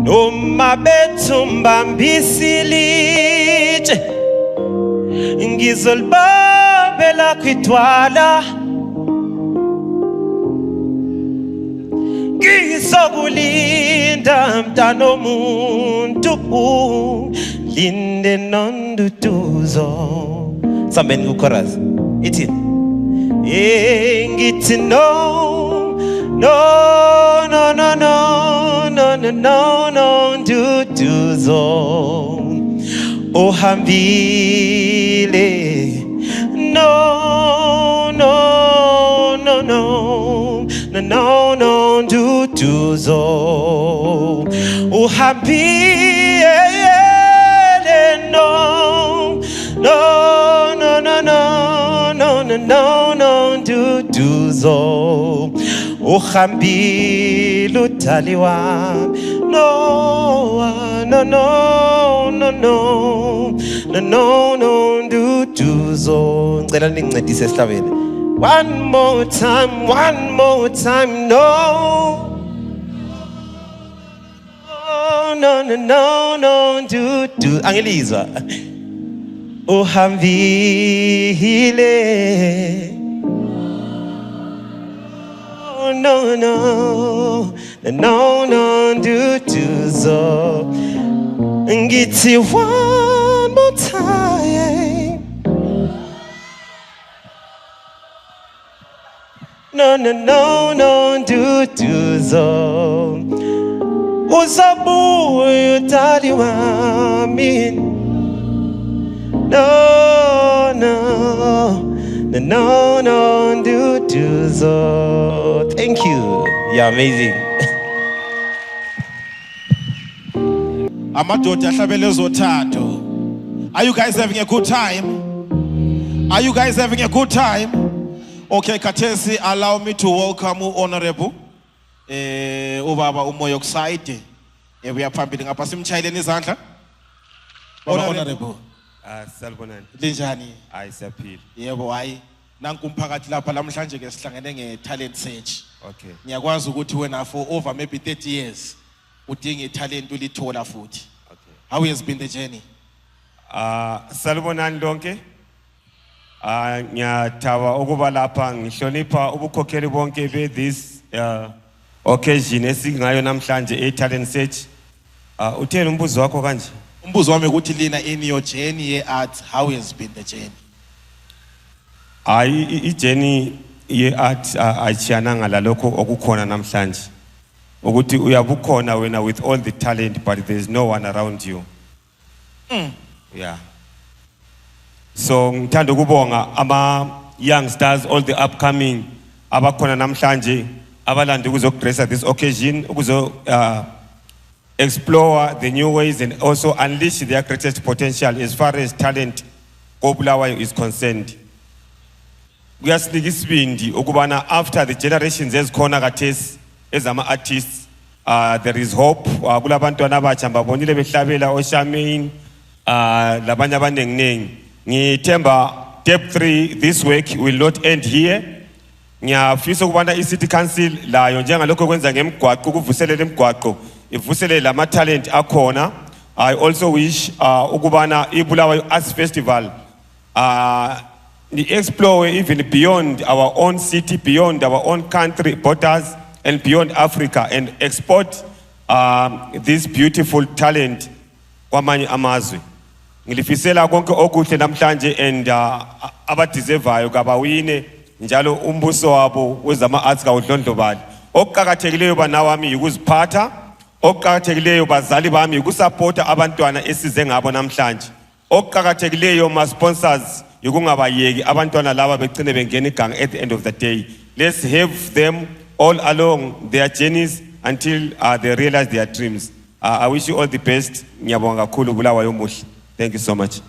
noma bethu mbambisilitshe ngizolibambela kwidwala ngizokulinda mntana omuntu linde Nonduduzo. Sambeni kuchorus ithi ngithi Nonduduzo uhambile Nonduduzo uhambile Nonduduzo uhambile udali wami Nonduduzo. Ngicela ningincedise esihlabeni. One more time, no, no, no, no, do. Angilizwa. Uhambile. Oh, no, no, no, no, do, so. Ngithi one more time. No, no, no, no, do, so. Usabuya utali wami. No, no, no, no, do, so. Thank you. You're amazing. Amadoda ahlabele zothando. Are you guys having a good time? Are you guys having a good time? Okay, Katesi, allow me to welcome Honorable Ubaba Umoyo Kusayide. We are phambili ngapha simchayeleni izandla. Honorable. Salbonani. Linjani? Hayi siyaphila. Yebo hayi. Nanku umphakathi lapha namhlanje ke sihlangene nge-talent search. Okay. Ngiyakwazi ukuthi wena for over maybe 30 years udinga italent ulithola futhi. Okay. How has been the journey? Salbonani lonke. Ngiyathawa ukuba lapha ngihlonipha ubukhokheli bonke be this occasion esingayo namhlanje e-talent search. Utheni umbuzo wakho kanje? Umbuzo wami ukuthi lina in your journey ye-art, how has been the journey? I-journey ye-art ayichiyananga lalokho okukhona namhlanje. Ukuthi uyabukhona wena with all the talent but there is no one around you. Yeah. So ngithanda ukubonga ama youngsters, all the upcoming abakhona namhlanje abalanda ukuzograce this occasion ukuzo explore the new ways and also unleash their greatest potential as far as talent koBulawayo is concerned. Kuyasinika isibindi ukubana after the generations ezikhona kathesi ezama artists there is hope. Kulabantwana abatsha babonile behlabela oSharmaine labanye abanenginengi. Ngithemba step 3 this work will not end here. Ngiyafisa ukubana iCity Council layo njengalokho kwenza ngemigwaqo ukuvuselela imigwaqo ivuselele lama talent akhona. I also wish ukubana iBulawayo Arts Festival explore even beyond our own city, beyond our own country borders and beyond Africa and export this beautiful talent kwamanye amazwe. Ngilifisela konke okuhle namhlanje and abadeservayo kabawine njalo umbuso wabo wezama arts kawudlondlobali. Okuqhakathekileyo banawami ukuziphatha, okuqhakathekileyo bazali bami ukusupporta abantwana esize ngabo namhlanje. Okuqhakathekileyo ma sponsors ukungabayeki abantwana laba begcine bengena iganga at the end of the day. Let's have them all along their journeys until they realize their dreams. I wish you all the best. Ngiyabonga kakhulu Bulawayo muhle. Thank you so much.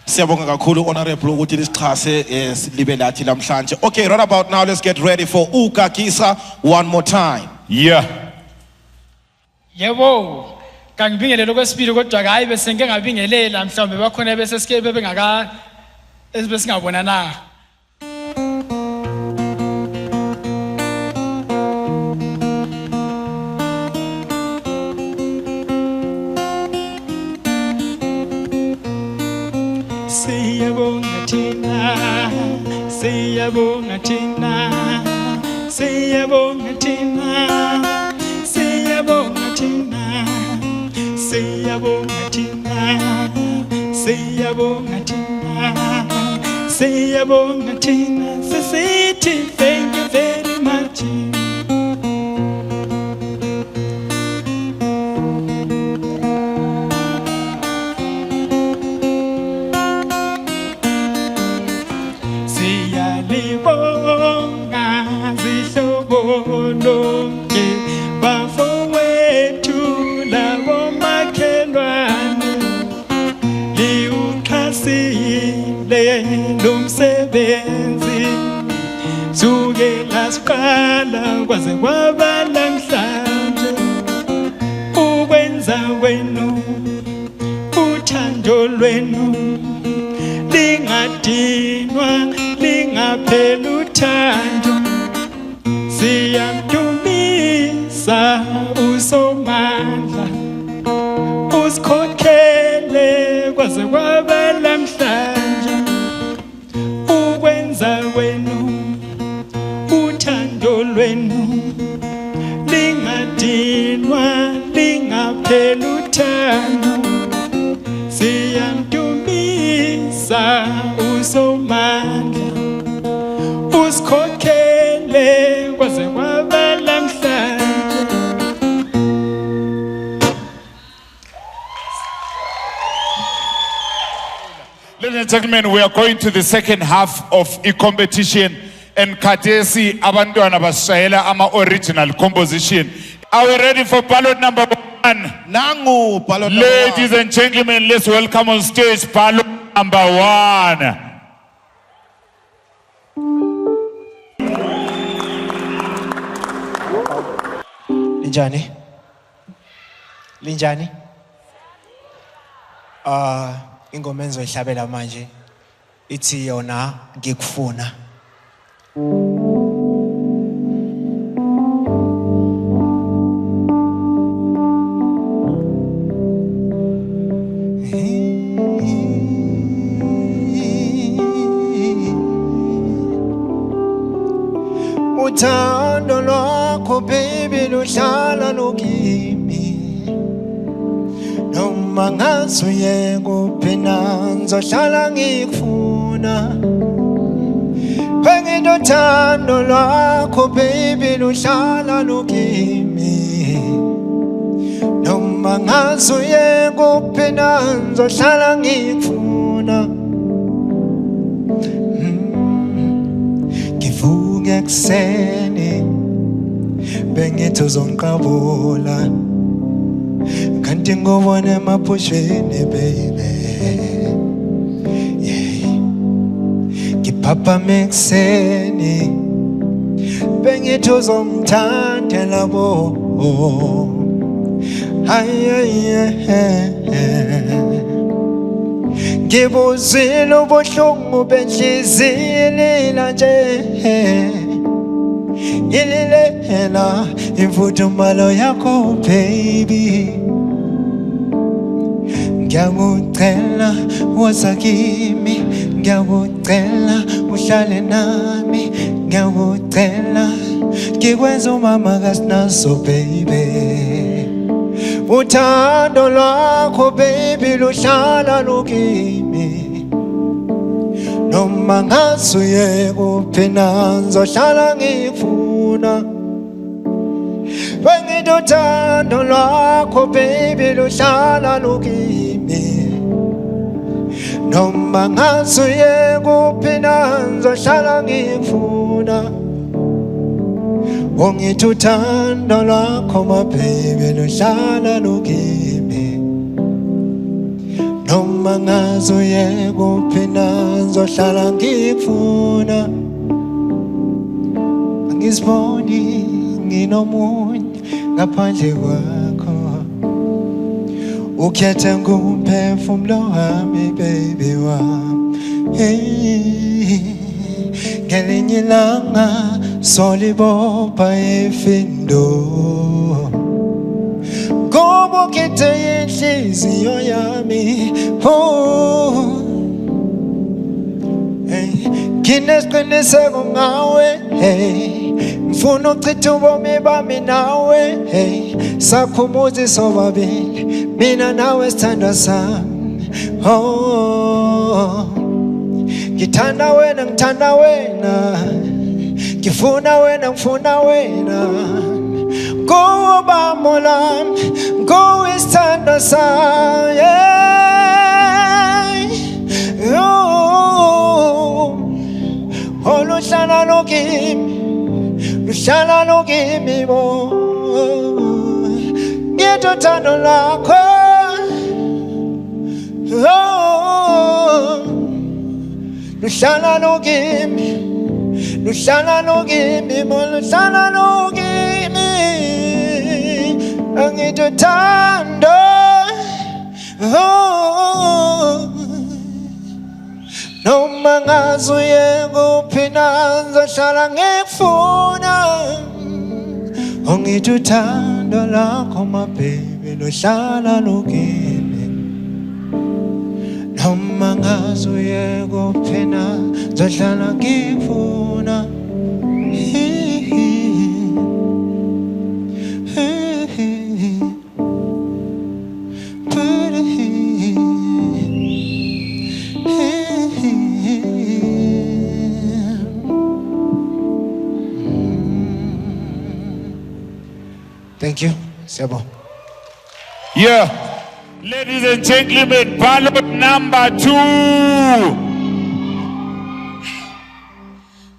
Siyabonga kakhulu Honorable ukuthi lisichase silibe lathi namhlanje. Okay, right about now let's get ready for uGagisa one more time. Yeah. Yebo. Kangibingelele kwesibili kodwa hayi bese ngeke ngabingelela mhlawumbe bakhona bese sike bebengaka esibesingabonana. Siyabonga thina, siyabonga thina, siyabonga thina, siyabonga thina, siyabonga thina, siyabonga thina, siyabonga thina, sisithi thank you very much. Sukela kwaze kwaba namhlanje ukwenza kwenu uthando lwenu lingadinwa lingaphela uthando siyamdumisa usomandla kwaze kwaba namhlanje ukwenza kwenu uthando lwenu lingadinwa lingapheli uthando siyamdumisa usomandla usikhokhele kwaze kwaba namhlanje. Ladies and gentlemen, we are going to the second half of the competition. And Kadesi Abandona Bashaela, ama original composition. Are we ready for ballot number 1? Nangu ballot number 1. Ladies and gentlemen, let's welcome on stage ballot number 1. Linjani? Linjani? Ingoma engizoyihlabela manje ithi yona ngikufuna. Uthando lwakho baby luhlala lukimi noma ngazuye kuphina ngizohlala ngikufuna Uthando lwakho baby luhlala lukimi noma ngazuye kuphina ngizohlala ngikufuna Ngivuke ekseni bengithi uzongiqabula kanti ngobone emaphusheni baby Ngiphapha ekseni bengithi uzongithandela bo Ngibuzile ubuhlungu benhliziyo nje ililela imfudumalo yakho baby Ngiyakucela woza kimi ngiyakucela uhlale nami ngiyakucela ngikwenza umama kasinaso baby Uthando lwakho baby luhlala lukimi noma ngazuye kuphina ngizohlala ngikufuna Bengithi uthando lwakho baby luhlala lukimi noma ngazuye kuphina ngizohlala ngikufuna Ungithi uthando lwakho my baby luhlala lukimi noma ngazuye kuphina ngizohlala ngikufuna Angiziboni nginomunye ngaphandle kwakho Ukhethe ngumphefumulo wami baby wami Ngelinye ilanga solibopha ifindo Ngoba ukhethe inhliziyo yami Nginesiqiniseko ngawe Ngifuna uchitha ubomi bami nawe Sakhumuzi sobabili mina nawe sithandwa sami Ngithanda wena ngithanda wena Ngifuna wena ngifuna wena Ngoba molami ngowisithandwa sami Oluhlala lukimi luhlala lukimi bo Ngithi uthando lwakho luhlala lukimi luhlala lukimi bo luhlala lukimi Ngithi uthando noma ngazuye kuphina ngizohlala ngikufuna Ungithi uthando lwakho my baby luhlala lukimi noma ngazuyeko phela ngizohlala ngikufuna Thank you. Siyabonga. Yeah. Ladies and gentlemen, ballot number 2.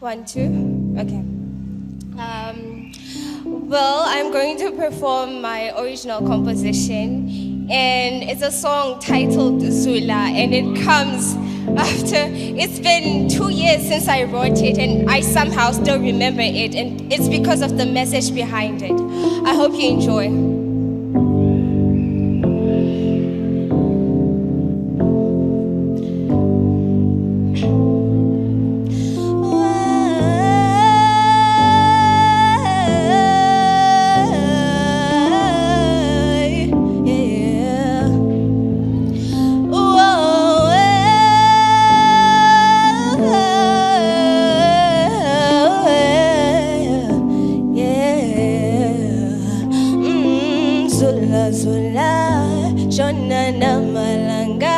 1, 2. Okay. Well, I'm going to perform my original composition, and it's a song titled Zula, and it comes after it's been 2 years since I wrote it, and I somehow still remember it, and it's because of the message behind it. I hope you enjoy. Zula, shona na malanga,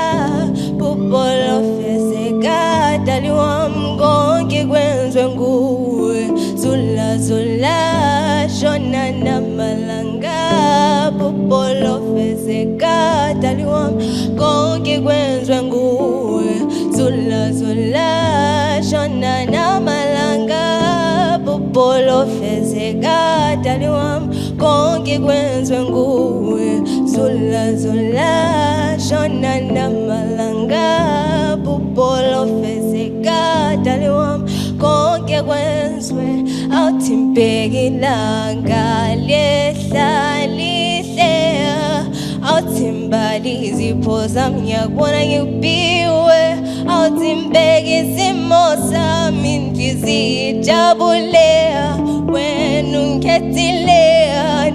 pupolo feseka, daliwa mgongi kwenzwe nguwe. Zula, Zula, shona na malanga, pupolo feseka, daliwa mgongi kwenzwe nguwe. Zula, Zula, shona na malanga, pupolo feseka, daliwa mgongi kwenzwe nguwe. Zula, Zula, shona na malanga, pupolo feseka, daliwam konke kwenzwe. Awuthi mbheki ilanga lehla lihle, awuthi mbali izipho zami ngiyakubona ngikubiwe. Awuthi mbheki isimo sami inhliziyo ijabule, wena ungikhethile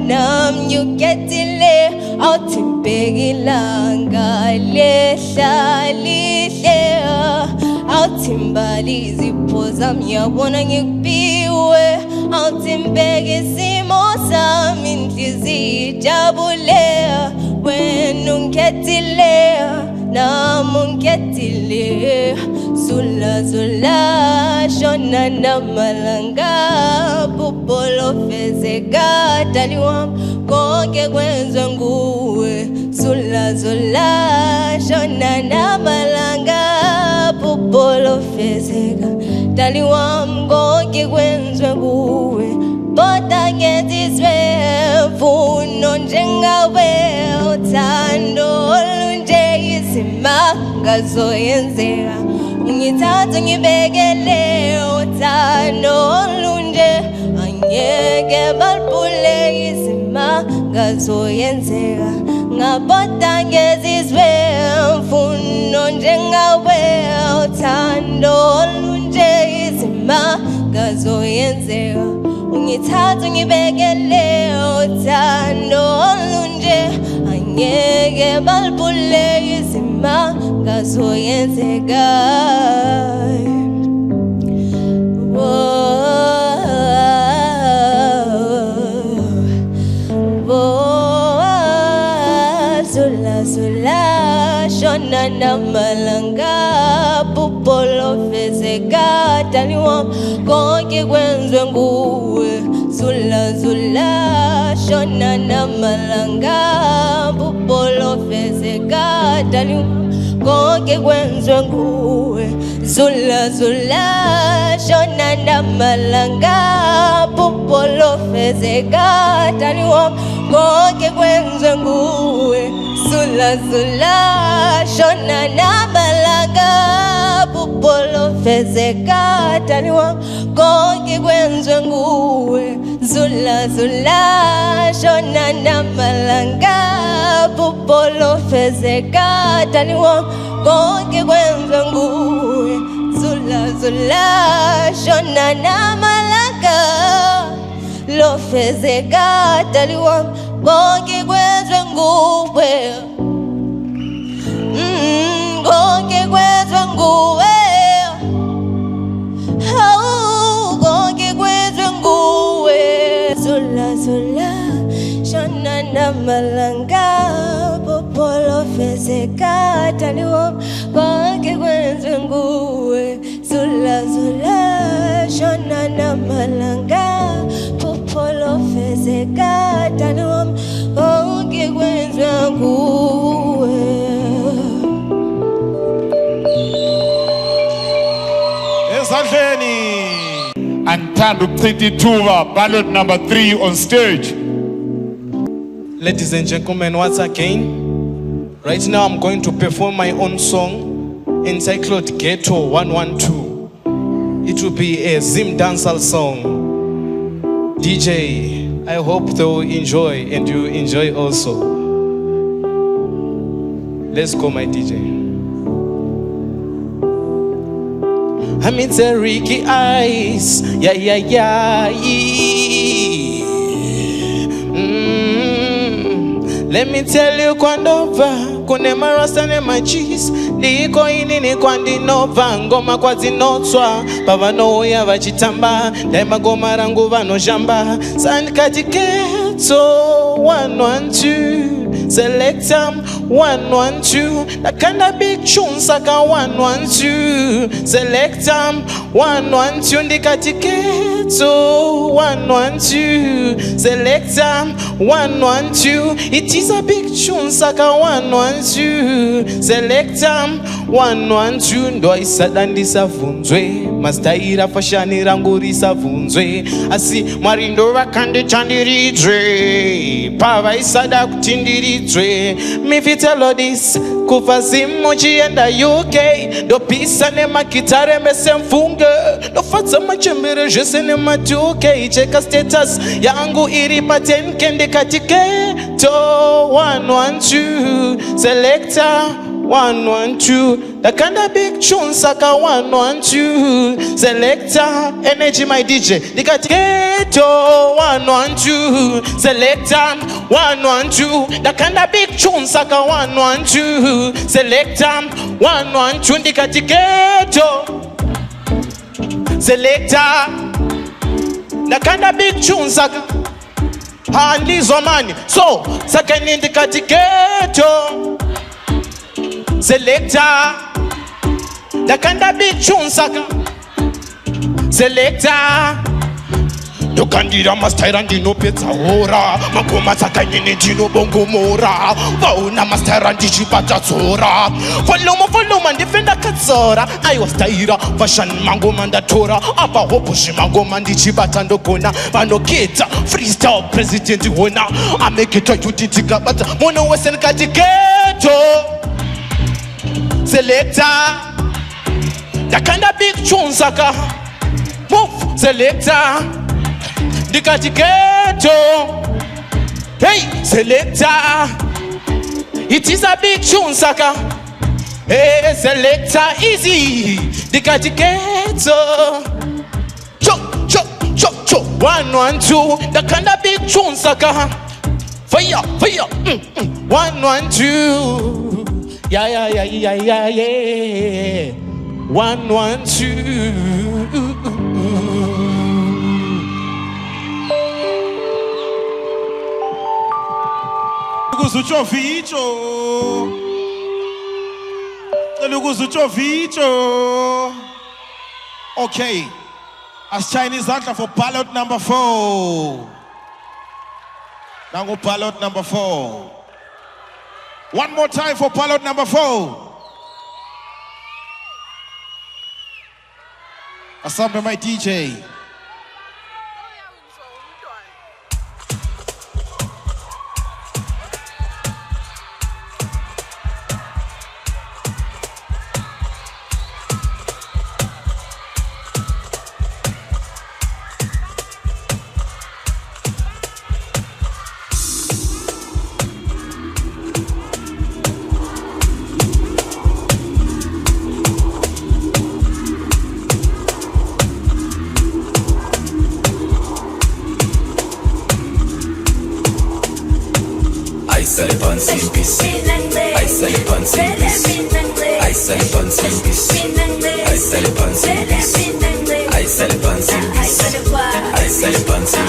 nami ukhethile. Awuthi mbheki ilanga lehla lihle, awuthi mbali izipho zami ngiyabona ngikubiwe. Awuthi mbheki isimo sami inhliziyo ijabule, wena ungikhethile nami ungikhethile. Zula, Zula, shona na malanga, pupolo feseka, daliwam konke kwenzwe nguwe. Zula, Zula, shona na malanga, pupolo feseka, daliwam konke kwenzwe nguwe. Boda ngezizwe mfuno njengawe, uthando olunje isimanga zoyenzeka. Ungithathe ngibekele uthando olunje, angeke balibhule isimanga zoyenzeka. Ngaboda ngezizwe mfuno njengawe, uthando olunje isimanga zoyenzeka. Ungithathe ngibekele uthando olunje, angeke balibhule isimanga zoyenzeka. Zula, Zula, shona na malanga, pupolo feseka, daliwam konke kwenzwe nguwe. Zula, Zula, shona na malanga, pupolo feseka, daliwam konke kwenzwe nguwe. Zula, Zula, shona na malanga, pupolo feseka, daliwam konke kwenzwe nguwe. Zula, Zula, shona na malanga, pupolo feseka, daliwam konke kwenzwe nguwe. Zula, Zula, shona na malanga, pupolo feseka, daliwam konke kwenzwe nguwe. Zula, Zula, shona na malanga, lo feseka, daliwam konke kwenzwe nguwe. Konke zula shona namalanga popolo fezeka taliwo konke kwenze nguwe zula zula shona namalanga popolo fezeka taliwo konke kwenze nguwe. And Tandu Tuva, ballot number 3 on stage. Ladies and gentlemen, once again, right now I'm going to perform my own song entitled Ghetto 112. It will be a Zim dancehall song. DJ, I hope they will enjoy and you enjoy also. Let's go, my DJ. I'm in the Ricky Eyes, yeah. Let me tell you, Kwandova, Kunema Rasta Nema Cheese, Niko Inini Kwandinova, Ngoma Kwazinotwa, Baba no Yava Chitamba, Dema Goma Ranguva no Jamba, San Katiketo, 112, select them, 112, the kind of big tune, Saka 112, select them, 112, the Katiketo, 112, select them, 112, it is a big tune, Saka 112, select them, 112, ndo isadandi savunzwe, mastaira fashani ranguri savunzwe, asi marindo rakande chandiridre, pava isada kutindiridre, me fit tell all this, kufa simuchi enda UK, do pisa ne makitare mesemfunge, do fatsa machembere jese ne matuke, cheka status yangu iripaten kende katike, to 112, selector 112, the kind of big tune, Saka 112, selector, energy my DJ, the Ghetto 112, selector 112, the kind of big tune, Saka 112, selector 112, the Ghetto, selector, the kind of big tune, Saka, and this man, so, second in the Ghetto. Selector, the kind of big tune, Saka. Selector, the candida masterandi no pizza ora, Makoma Sakayini no bongo mora, Vauna masterandi chipata zora, follow man defender katsora, I was taira, fashion mango mandatora, Apa Hopushi mango mandi chipata ndokona, Manoketa, freestyle president winner, I make it to titika, but Mono Western Katiketo. Selector, the kind of big tune, Saka. Move, selector, the Katiketo. Hey, selector, it is a big tune, Saka. Hey, selector, easy, the Katiketo. Chop, 112, the kind of big tune, Saka. Fire, 112. Yeah. 112. Okay, as Chinese actor for ballot number 4. Now go ballot number 4. One more time for ballot number 4. Assemble my DJ.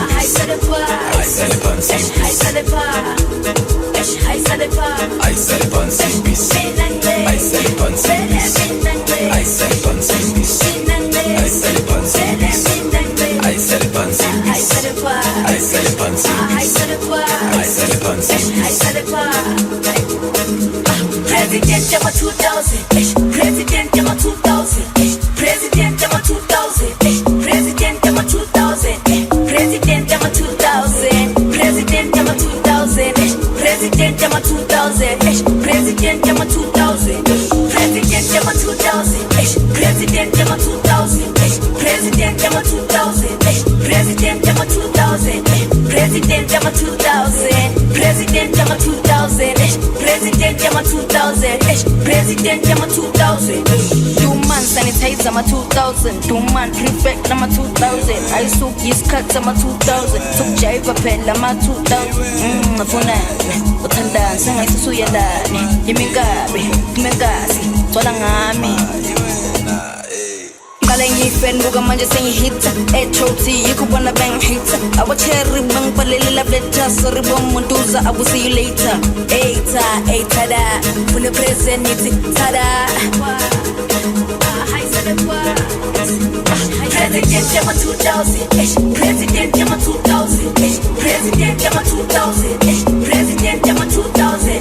I President Jama 2000, President Jama 2000, President Jama 2000, President Jama 2000, President Jama 2000, President Jama 2000, President Jama 2000, President Jama 2000, President Jama 2000, President Jama 2000, President Jama 2000, President Jama 2000, President Jama 2000, President Jama 2000, President Jama 2000, President Jama 2000. Duman sanitizer ma 2000, Duman prefect ma 2000, I soak his cut ma 2000, soak jive pen ma 2000. Afuna, utanda sanga isuya ndani, imingabe, kumengasi, twala ngami. Kalengi fen buka manje sengi hita HOT yiku wanna bang hita Awa cherry bang palili la bleta Sorry bom munduza I will see you later Eita da Pune present niti tada President Jama 2000, President Jama 2000, President Jama 2000, President Jama 2000,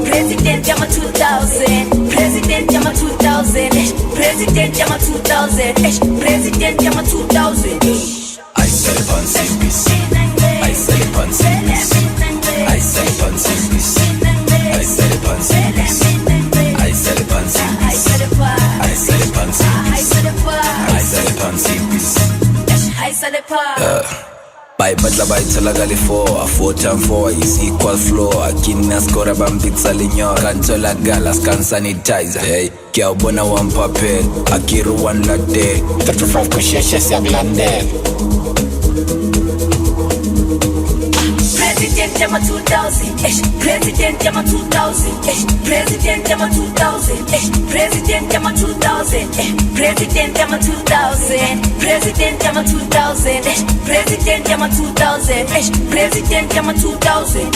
President Jama 2000, President Jama 2000, President Jama 2000, President Jama 2000. I sell it on CBC. I sell it on CBC. I sell it on CBC. I sell it on CBC. I sell it on CBC. I sell it on CBC. I sell it on CBC. By Badla by Talagali 4, a 4 times 4 is equal flow. A kidna score a bambitsa linyo. Cantola galas can sanitizer. Hey, Kia Bona one papel. A Kiru one latte. 35 kusheshes ya blande. President Jama 2000, President Jama 2000, President Jama 2000, President Jama 2000, President Jama 2000, President Jama 2000, President Jama 2000, President Jama 2000.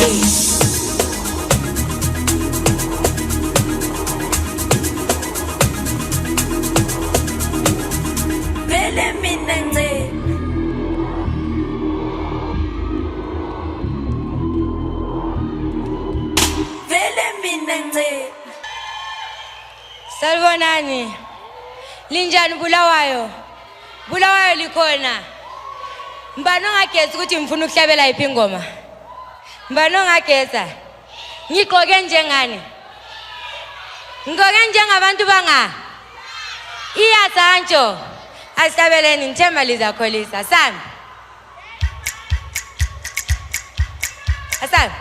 Salvonani, linjani Bulawayo, Bulawayo likhona. Mbano ngageza ukuthi ngifuna ukuhlabela iphi ingoma. Mbano ngageza. Ngigqoke njengani? Ngigqoke njengabantu banga. Iyasancho. Asihlabeleni ngithemba lizakholisa. Sami. Asami.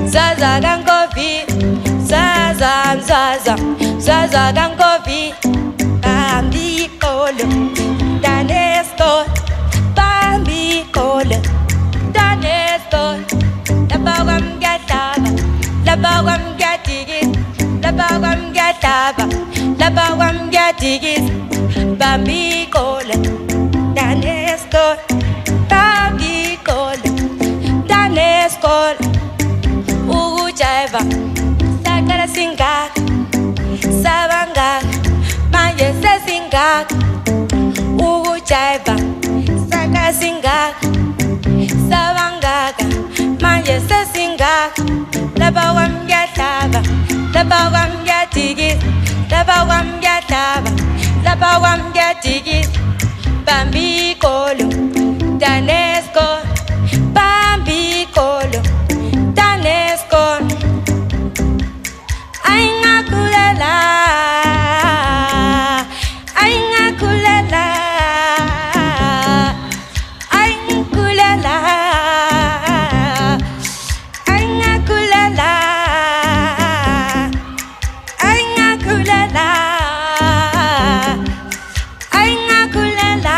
Zaza gangovi, Zaza gangovi, Bambi colo, Danesto, Bambi colo, Danesto, La bagam gataba, La bagam gatigis, La bagam gataba, La bagam gatigis, Bambi colo, Danesto, Bambi colo, Danesto. Jaiva, sakara singa, sabanga, manje se singa. Jaiva, sakara singa, sabanga, manje se singa. Laba wam gataba, laba wam gatigi, lapha kwami kuyadlaba lapha kwami kuyadikisa bambi ikolo danesko bambi ikolo danesko ayingakulela ayingakulela ayingakulela ayingakulela ayingakulela ayingakulela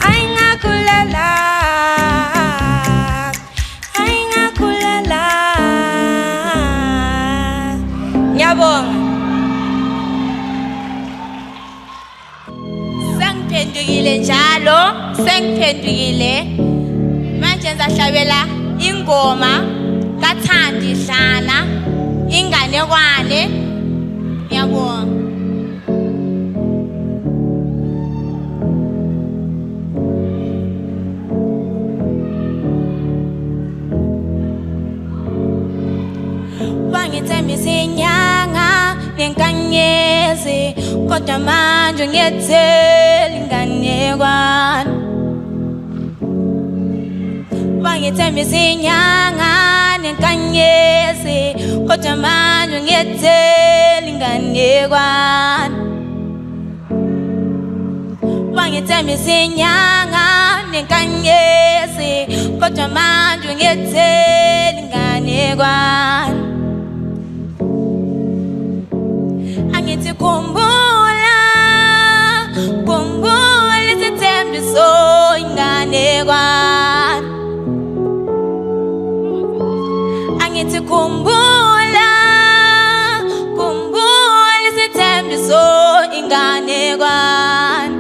ayingakulela ayingakulela ngiyabonga Sengiphendukile njalo, sengiphendukile. Manje ngizahlabela ingoma kaThandi Dlana, inganekwane. Ngiyabonga. Wangithembisa inyanga nenkanyezi kodwa manje ngiyethela inganekwane. Wangithembisa inyanga nenkanyezi kodwa manje ngiyethela inganekwane. Wangithembisa inyanga nenkanyezi kodwa manje ngiyethela inganekwane. Angithi khumbula khumbula isithembiso inganekwane. Angithi khumbula khumbula isithembiso inganekwane.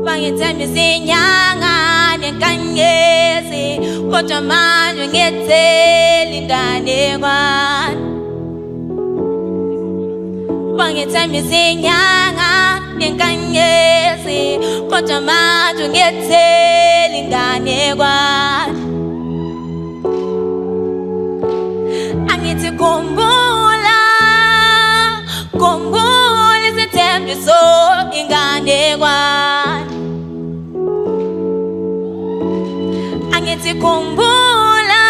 Wangithembisa inyanga nenkanyezi kodwa manje ngiyethela inganekwane. Wangithembisa inyanga nenkanyezi kodwa manje ngiyethela inganekwane. Angithi khumbula khumbula isithembiso inganekwane. Angithi khumbula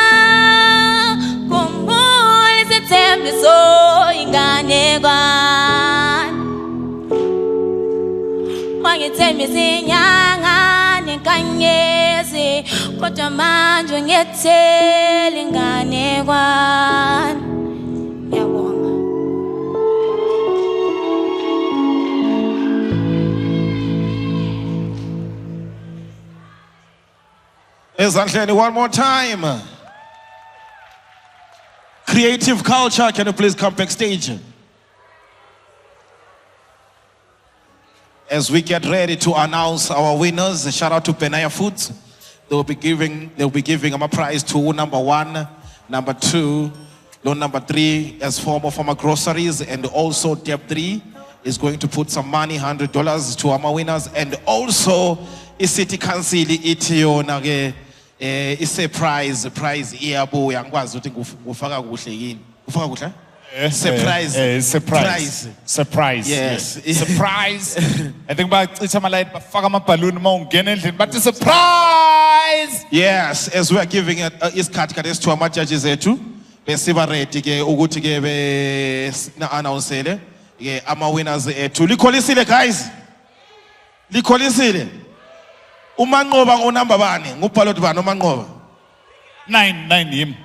khumbula isithembiso inganekwane. Wangithembisa inyanga nenkanyezi kodwa manje ngiyethela inganekwane. Ngiyabonga. Ezandleni one more time. Creative Culture, can you please come backstage? As we get ready to announce our winners, shout out to Benaya Foods. They'll be giving a prize to number 1, number 2, number 3 as form of our groceries, and also Deb 3 is going to put some money, $100 to our winners, and also City Council itiyona ke prize iyabo yangikwazi ukuthi ngufaka kuhle yini ufaka kuhle surprise yes surprise I think bachitha ama light bafaka ama balloon mawungena endlini bathi surprise. Yes, as we are giving isikhathi kadesi to ama judges ethu besiba ready ke ukuthi ke be announcele ke ama winners ethu. Likholisile guys, likholisile. Umanqoba ngonumber bani? Ngubhalot bani umanqoba? 9 him.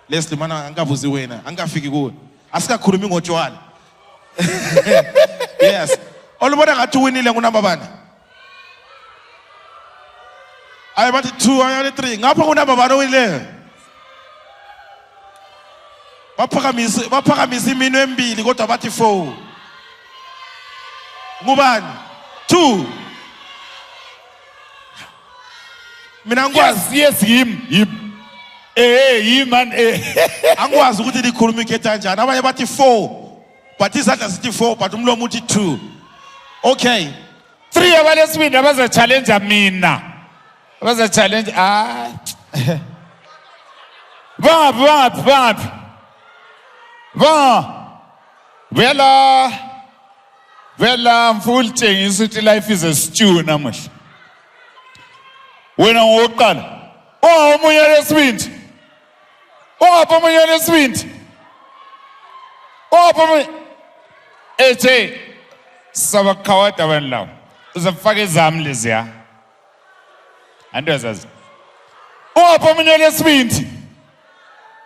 Leslie mana angavuzi wena, angafiki kuwe. Asikakhulumi ngotshwala. Yes. Olubona ngathi winile ngonumber bani? Ayi bathi 2 ayi 3. Ngapha ngonumber bani owinile? Baphakamisa imino emibili kodwa bathi 4. Ngubani? 2. Mina ngikwazi yes him him man angikwazi ukuthi likhuluma ikhetha kanjani. Abanye bathi 4 but izandla sithi 4 but umlomo uthi 2. Okay, 3 abalesibindi abaza challenge mina abaza challenge bangaphi Vela mfulutshengisa ukuthi life is a stew namuhla. Wena ngokuqala. Omunye lesibindi. Omunye lesibindi. Omunye. Ethe sabakhawada abantu lawo. Uzafaka ezami leziya. Andazazi. Omunye lesibindi.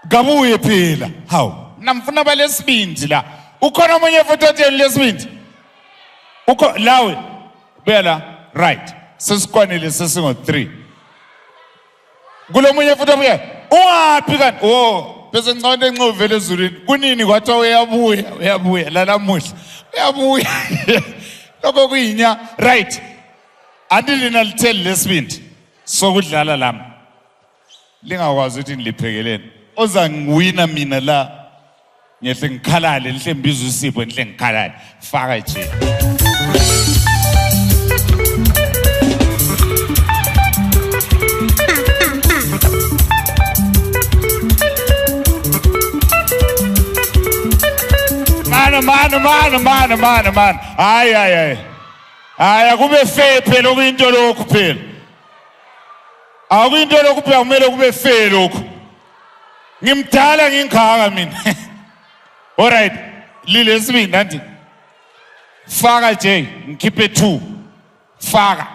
Gabuye phela. Hawu. Namfuna balesibindi la. Ukhona omunye futhi otheni lesibindi. Ukho lawe. Bela right. Sesikwanele sesingo 3. Kulomunye futhi obuye. Ungaphi kanti? Oh, bese ngicabanga enqovele ezulwini. Kunini kwathiwa uyabuya la namuhla. Uyabuya. Lokho kuyinya right. Andilina litheli lesibindi. Sokudlala lami. Lingakwazi ukuthi niliphekeleni. Oza ngiwina mina la. Ngihle ngikhalale lihle ngibiza uSipho nihle ngikhalale. Faka nje. Man. Ay. Akube fair phela okuyinto lokhu phela. Akuyinto lokhu phela kumele kube fair lokhu. Ngimdala ngingikhanga mina. Alright, lile sibindi anti. Faka nje, ngikhiphe 2. Faka.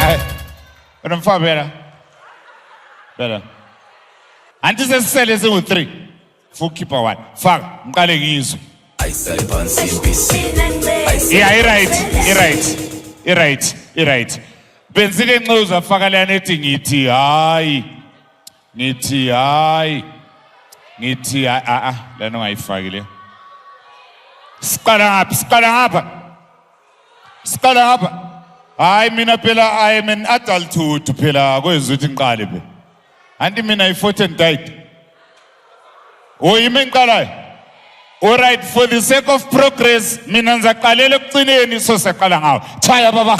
Ay. Unamfa better. Anti sesisele singu 3. Full keeper 1. Faka, ngiqale ngizwe. Yeah, right. Benzile nxuza faka lana ethi ngithi lana ungayifaki le. Siqala ngapha. Hayi mina phela I am an adulthood phela kwezwe ukuthi ngiqale phela. Anti mina I fought and died. Yimi ngiqalayo. All right, for the sake of progress, mina ngizaqalela ekucineni so saqala ngawo. Chaya baba.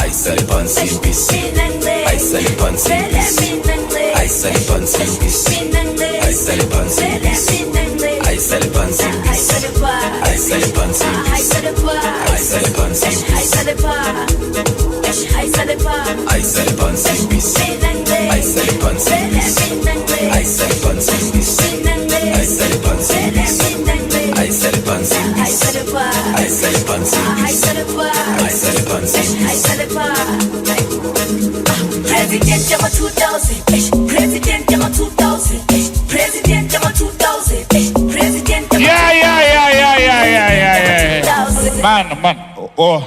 President Jama 2000, President Jama 2000, President Jama 2000, President Jama. Yeah. Man. Oh,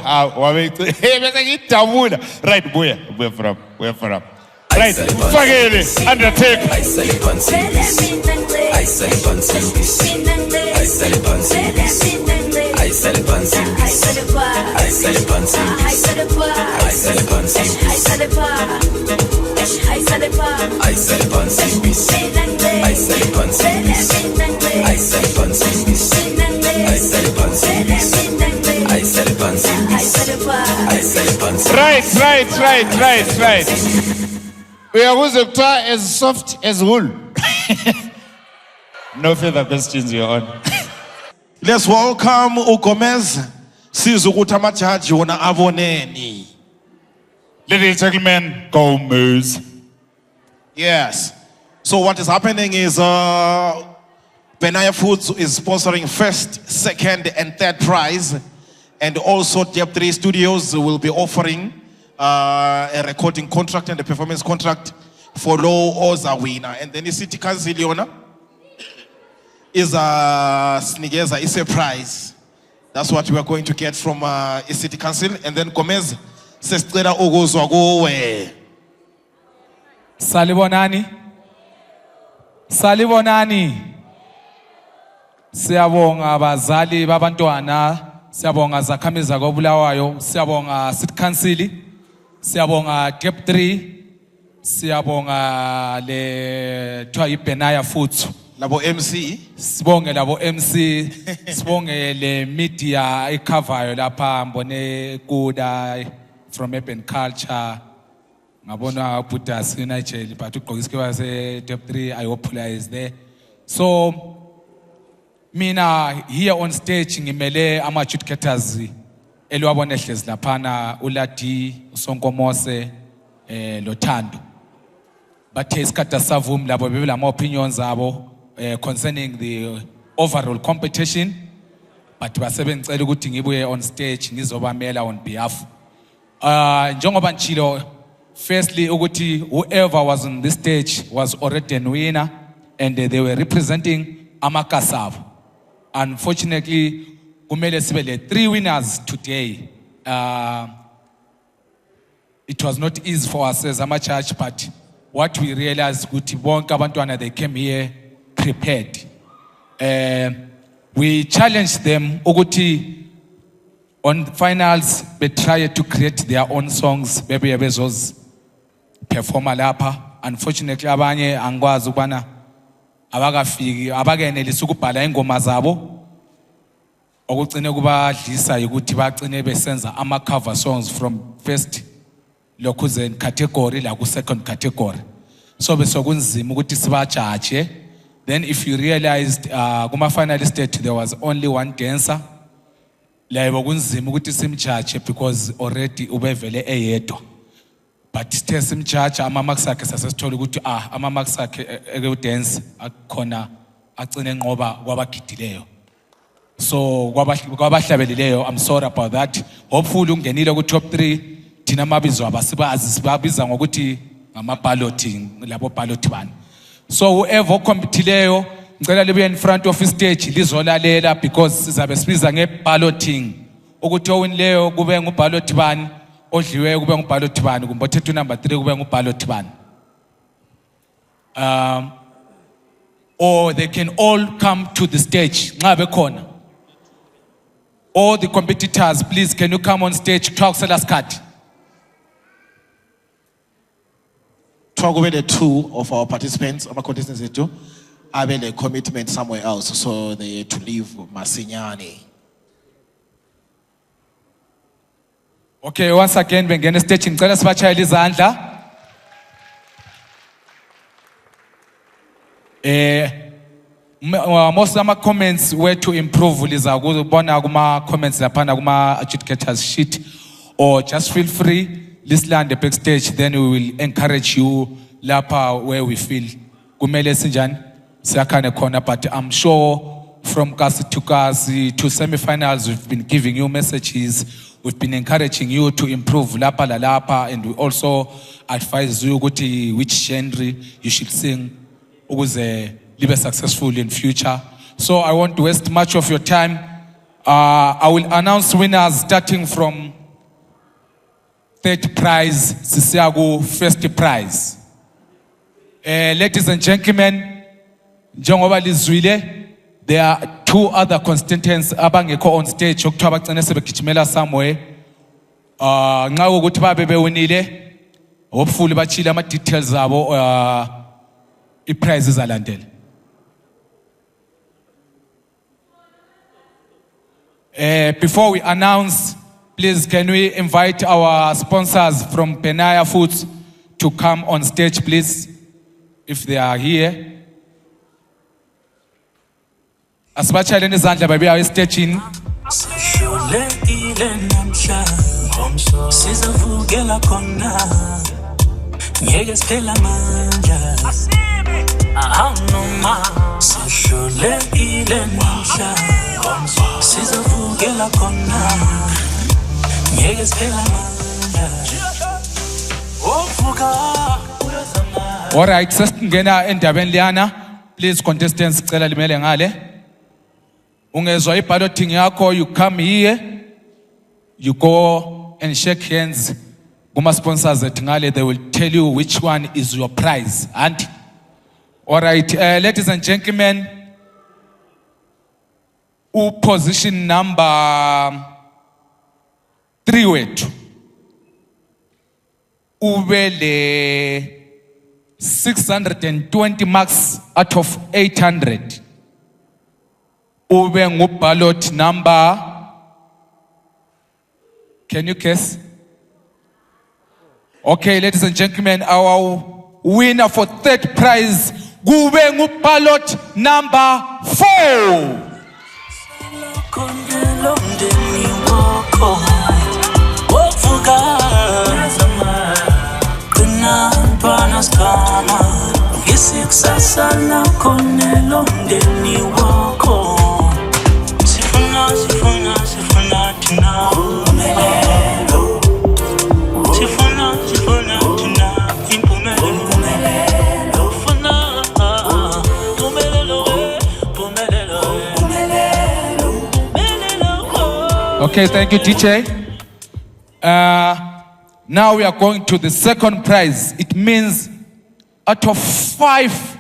wait. Hey, bese ngidabula. Right, buya from. Right, Fagele, Undertaker. Right. We are going to try as soft as wool. No further questions, Your Honor. Let's welcome Gomez. Sizukuta majaji wona avoneni. Ladies and gentlemen, Gomez. Yes. So what is happening is Benaya Foods is sponsoring first, second, and third prize. And also Dep 3 Studios will be offering a recording contract and a performance contract for Low Oza winner. And then the City Council is a snigeza, it's a prize. That's what we are going to get from a City Council. And then Gomez says, Salibonani. Siyabonga abazali babantwana, siyabonga zakhamizi zakoBulawayo, siyabonga City Council, siyabonga Dep 3, Siyabonga le thiwa iBenaya Foods. Labo MC. Sibonge labo MC. Sibonge le media ecoveryo lapha mbone Kuda from Urban Culture. Ngabona Buddhas Nigeria but ugqoka isikipa se Dep 3 I hope is there. So mina here on stage ngimele ama adjudicators eliwabona ehlezi laphana uLadi uSonkomose loThando. Bathe isikhathi savum labo bebelama opinions abo concerning the overall competition but basebengicela ukuthi ngibuye on stage ngizobamela on behalf njengoba nchilo firstly ukuthi whoever was on this stage was already a winner and they were representing amakasavo. Unfortunately kumele sibe le 3 winners today. It was not easy for us as a church, but what we realized ukuthi bonke abantwana they came here prepared. We challenged them ukuthi on finals they tried to create their own songs maybe bezos performer lapha. Unfortunately abanye angikwazi ukubana abakafiki abakenelisa ukubhala ingoma zabo okucine kubadlisa ukuthi bacine besenza ama cover songs from first lokuzen category la ku second category. So besokunzima ukuthi sibajaje. Then if you realized kuma finalist there was only one dancer. La bekunzima ukuthi simjaje because already ubevele eyedwa. But sithe simjaje ama marks akhe sasesithola ukuthi ama marks akhe eke dance akukhona acine enqoba kwabagidileyo. So kwabahlabelileyo I'm sorry about that. Hopefully ungenile ku top 3 thina mabizo abasibazi sibabiza ngokuthi ngama balloting labo ballot bani. So whoever competileyo ngicela libe in front of stage lizolalela because sizabe sibiza ngeballoting ukuthi owinileyo kube nguballot bani odliweyo kube nguballot bani kumbe othethe number 3 kube nguballot bani. Or they can all come to the stage nxa bekhona. All the competitors, please, can you come on stage? Talk Selaskati. Talk with the 2 of our participants, our contestants, have a commitment somewhere else, so they had to leave Masinyani. Okay, once again, bengena stage ngicela sibachayele izandla. Most of my comments were to improve liza ukubona kuma comments laphana kuma adjudicators sheet or just feel free lisland the backstage then we will encourage you lapha where we feel kumele sinjani siyakhane khona. But I'm sure from kasi to kasi to semi-finals we've been giving you messages, we've been encouraging you to improve lapha la lapha, and we also advise you ukuthi which genre you should sing ukuze be successful in future. So I won't waste much of your time. I will announce winners starting from 3rd prize, Sisiago first prize. Ladies and gentlemen, njengoba lizwile, there are 2 other contestants abangekho on stage okuthiwa bagcine sebegijimela somewhere. Nxa ukuthi babe bewinile, hopefully bachile ama details abo i-prizes alandela. Before we announce, please can we invite our sponsors from Benaya Foods to come on stage, please, if they are here. Asibachayeleni izandla baby awe staging. Sihlulekile namhla ngomso sizavukela khona ngeke siphela amandla ahanoma sihlulekile namhla ngomso sizavukela khona ngeke siphela amandla ovuka uyazama. All right, sesingena endabeni liyana, please contestants cela limele ngale. Ungezwa iballoting yakho, you come here, you go and shake hands kuma sponsors at ngale, they will tell you which one is your prize. And all right, ladies and gentlemen, position number 3 wethu ube le 620 marks out of 800. Ube ngu ballot number. Can you guess? Okay, ladies and gentlemen, our winner for third prize, kube ngu ballot number 4. Okay, thank you, DJ. Now we are going to the second prize. It means out of 5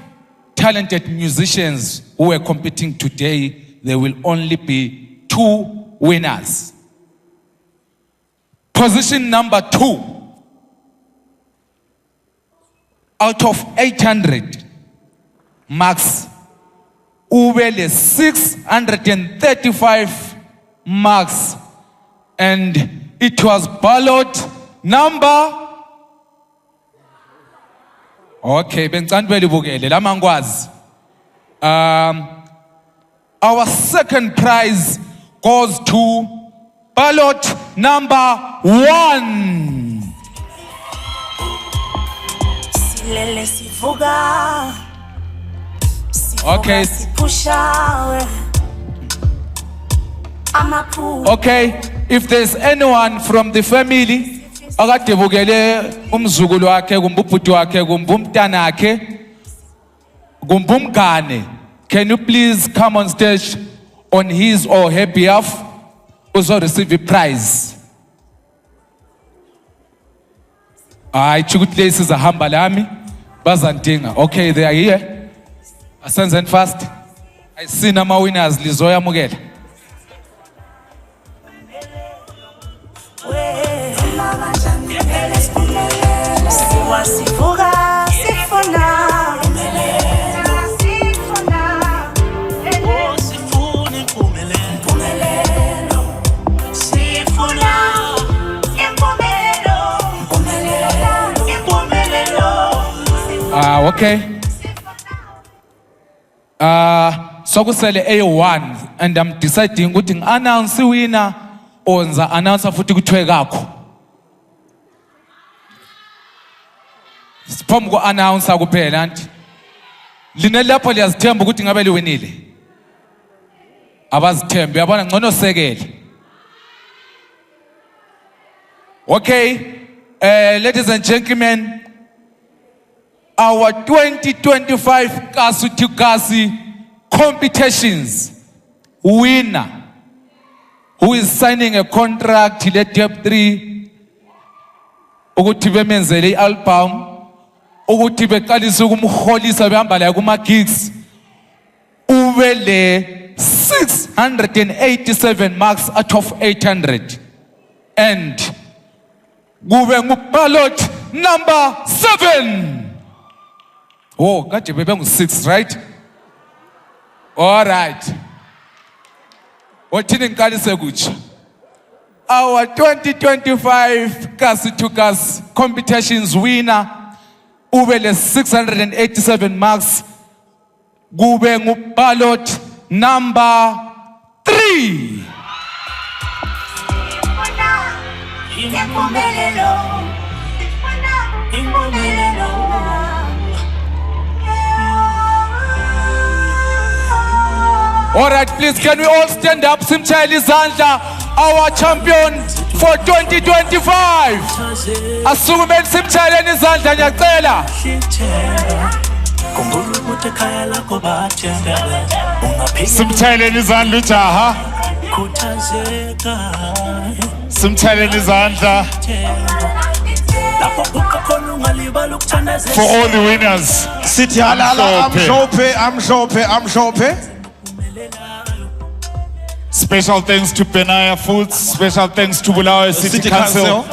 talented musicians who are competing today, there will only be 2 winners. Position number 2. Out of 800 marks, Ubele 635 marks, and it was ballot number. Okay, bengicandwele bukele lamangwazi. Our second prize goes to ballot number 1. Okay. Okay, if there's anyone from the family akade bukele umzukulu wakhe kumbe ubhuti wakhe kumbe umntana wakhe kumbe umngane, can you please come on stage on his or her behalf also receive a prize? Hayi chukuthi lesi zahamba lami bazandinga. Okay, they are here. Asenze fast. I see nama winners lizoyamukela. Okay. So kusele A1 and I'm deciding ukuthi announce winner or nza announce futhi kuthiwe kakho. Siphambi ko announce kuphela nti. Line lapho liyazithemba ukuthi ngabe liwinile. Abazithemba uyabona ngcono sekele. Okay, ladies and gentlemen, our 2025 Kasu to Kasi competitions winner who is signing a contract till Dep 3 ukuthi bemenzele i-album ukuthi beqalisa ukumholisa behamba la kuma gigs ube le 687 marks out of 800 and kube nguballot number 7. Oh, kade bebe ngu6, right? All right. Wathini ngiqalise kutsha. Our 2025 Kasi to Kasi competitions winner ube le 687 marks kube nguballot number 3. All right, please, can we all stand up? Simchayeli Zandla, our champion for 2025. Asumeni Simchayeli Zandla ngiyacela. Simchayeli Zandla ujaha. Simchayeli Zandla. For all the winners. City Halala, I'm Shope. Special thanks to Benaya Foods, special thanks to Bulawayo City Council,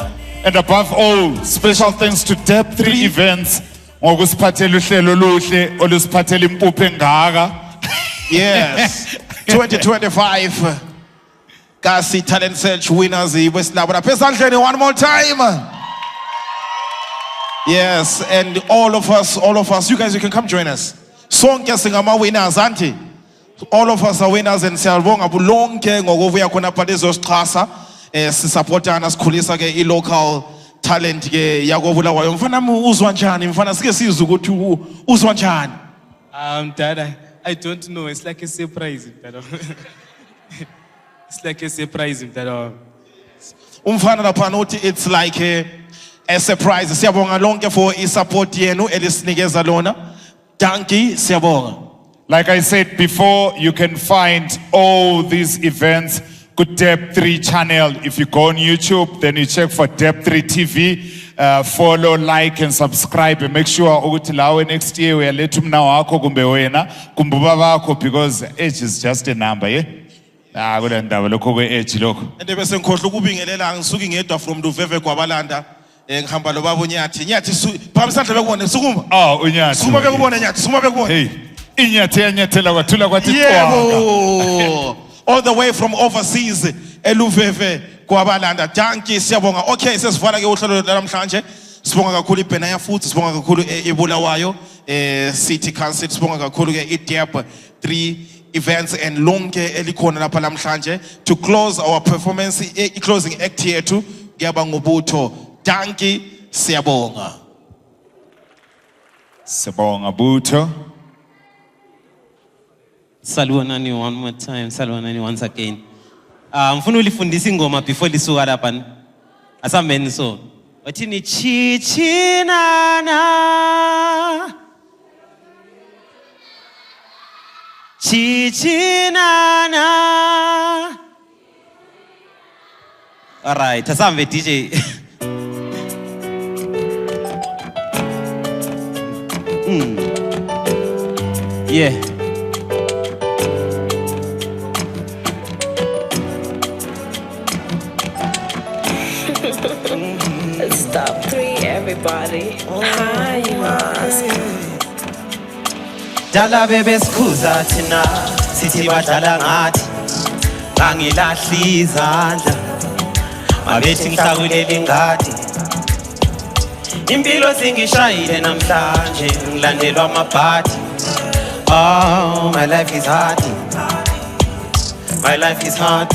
and above all, special thanks to Dep 3 Events Ngokusiphathela uhlelo oluhle olusiphathela impuphu engaka. Yes. 2025 Kasi Talent Search winners iwesilabona phezandleni one more time. Yes, and all of us, you guys, you can come join us. Sonke singama winners, auntie. All of us are winners and siyabonga bulonke ngokuvuya khona pha lezosixhasa. Sisupportana sikhulisa ke i-local talent ke yakobulawayo. Mfana uzwa njani? Mfana sike sizwe ukuthi uzwa njani? Dad, I don't know. It's like a surprise, Dad. It's like a surprise, Dad. Umfana lapha uthi it's like a surprise. Siyabonga lonke for i-support yenu elisinikeza lona. Dankie, siyabonga. Like I said before, you can find all these events good Deb 3 channel. If you go on YouTube, then you check for Deb 3 TV. Follow, like, and subscribe, and make sure ukuthi lawe next year we are let umna wakho kumbe wena kumbe baba wakho, because age is just a number, yeah. Kule ndaba lokho kwe age lokho. Ende bese ngikhohle ukubingelela ngisuki ngedwa from Luveve kwabalanda. Ngihamba lo baba uNyathi. Nyathi phamisandla bekubone sukuma. uNyathi. Sukuma bekubone Nyathi, sukuma bekubone. Hey. Inyathi yanyathela kwathula kwathi Yebo. All the way from overseas eLuveve kwabalanda. Dankie, siyabonga. Okay, sesivala ke uhlelo namhlanje. Sibonga kakhulu iBenaya futhi, sibonga kakhulu eBulawayo City Council, sibonga kakhulu ke iDEP 3 events and lonke elikhona lapha namhlanje to close our performance closing act yethu kuyaba ngubutho. Dankie, siyabonga. Siyabonga butho. Salwanani one more time, salwanani once again. Mfuna ulifundisa ingoma before lisuka lapha. Asambeni so. Wathini chichinana. Chichinana. All right, asambe DJ. Yeah. It's top 3, everybody. Hi, you ask. Dala bebe skhuza thina sithi badlala ngathi bangilahli izandla mabethi ngihlakuleli ngadi impilo singishayile namhlanje ngilandelwa amabhadi. Oh, my life is hard, my life is hard.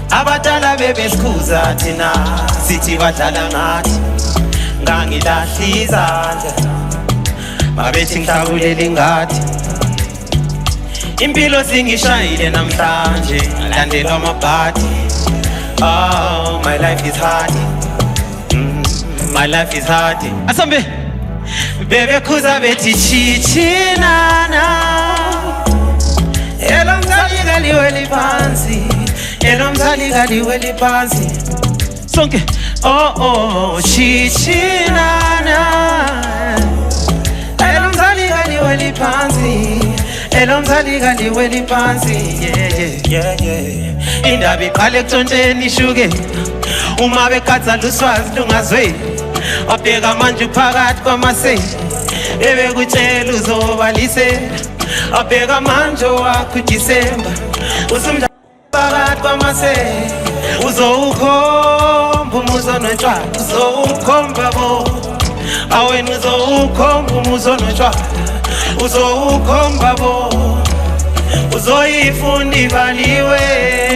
Abadala bebe skhuza thina sithi badlala ngathi ngangilahli izandla mabethi ngihlakuleli ngadi impilo singishayile namhlanje ngilandelwa amabhadi. Oh, my life is hard, my life is hard. Asambe bebe khuza bethi chichinana elomzali kaliweli phansi elomzali kaliweli phansi sonke. Oh, chichinana elomzali kaliweli phansi elomzali kaliweli phansi. Yeah. Indaba iqale ekutshontsheni ishuke uma bekhatha luswazi lungazwe wabheka manje phakathi kwamaseni ebekutshela uzobalise wabheka manje wakho December usumdla phakathi kwamaseni uzowukhomba umuzo notshwala uzowukhomba bo awena uzowukhomba umuzo notshwala uzowukhomba bo uzoyifunda ibaliwe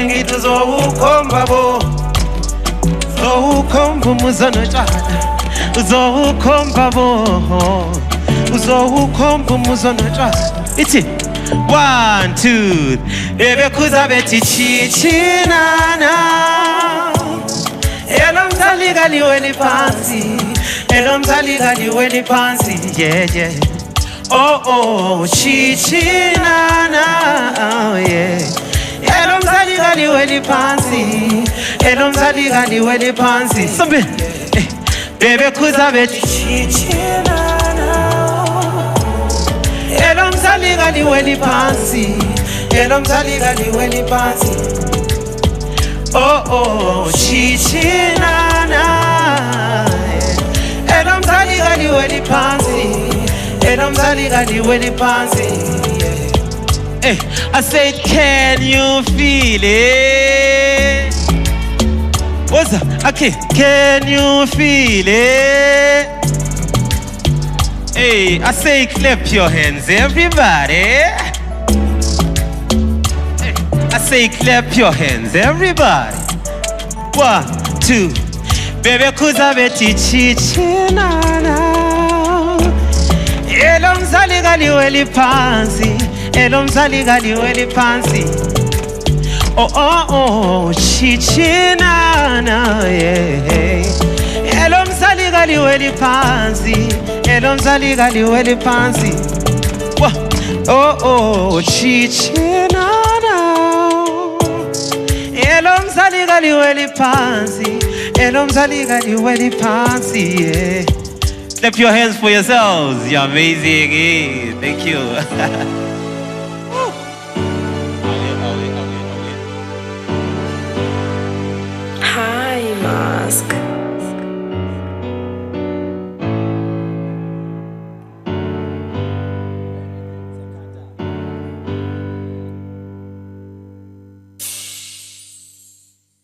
ngithi uzowukhomba bo uzowukhomba umuzo notshwala uzowukhomba bo uzowukhomba umuzo notshwala. Ithi 1 2 bebe khuza bethi chichinana elomzali kaliweli phansi elomzali kaliweli phansi. Yeah. Oh, chichinana. Oh, yeah. Elomzali kaliweli phansi elomzali kaliweli phansi. Sambe bebe khuza bethi chichinana elomzali kaliweli phansi elomzali kaliweli phansi. Oh, chichinana elomzali liweli phansi elo mzali kaliweli phansi Hey, I said, can you feel it? What's up? Okay, can you feel it? Hey, I say, clap your hands, everybody. Hey, I say, clap your hands, everybody. 1, 2. Baby, kuza beti chichinana. Elo mzali kaliweli phansi. Elo mzali kaliweli phansi Oh oh oh chichinana yeah Elo mzali kaliweli phansi Elo mzali kaliweli phansi Oh oh chichinana Elo mzali kaliweli phansi Elo mzali kaliweli phansi yeah Clap your hands for yourselves. You're amazing. Thank you. Hi, Mask.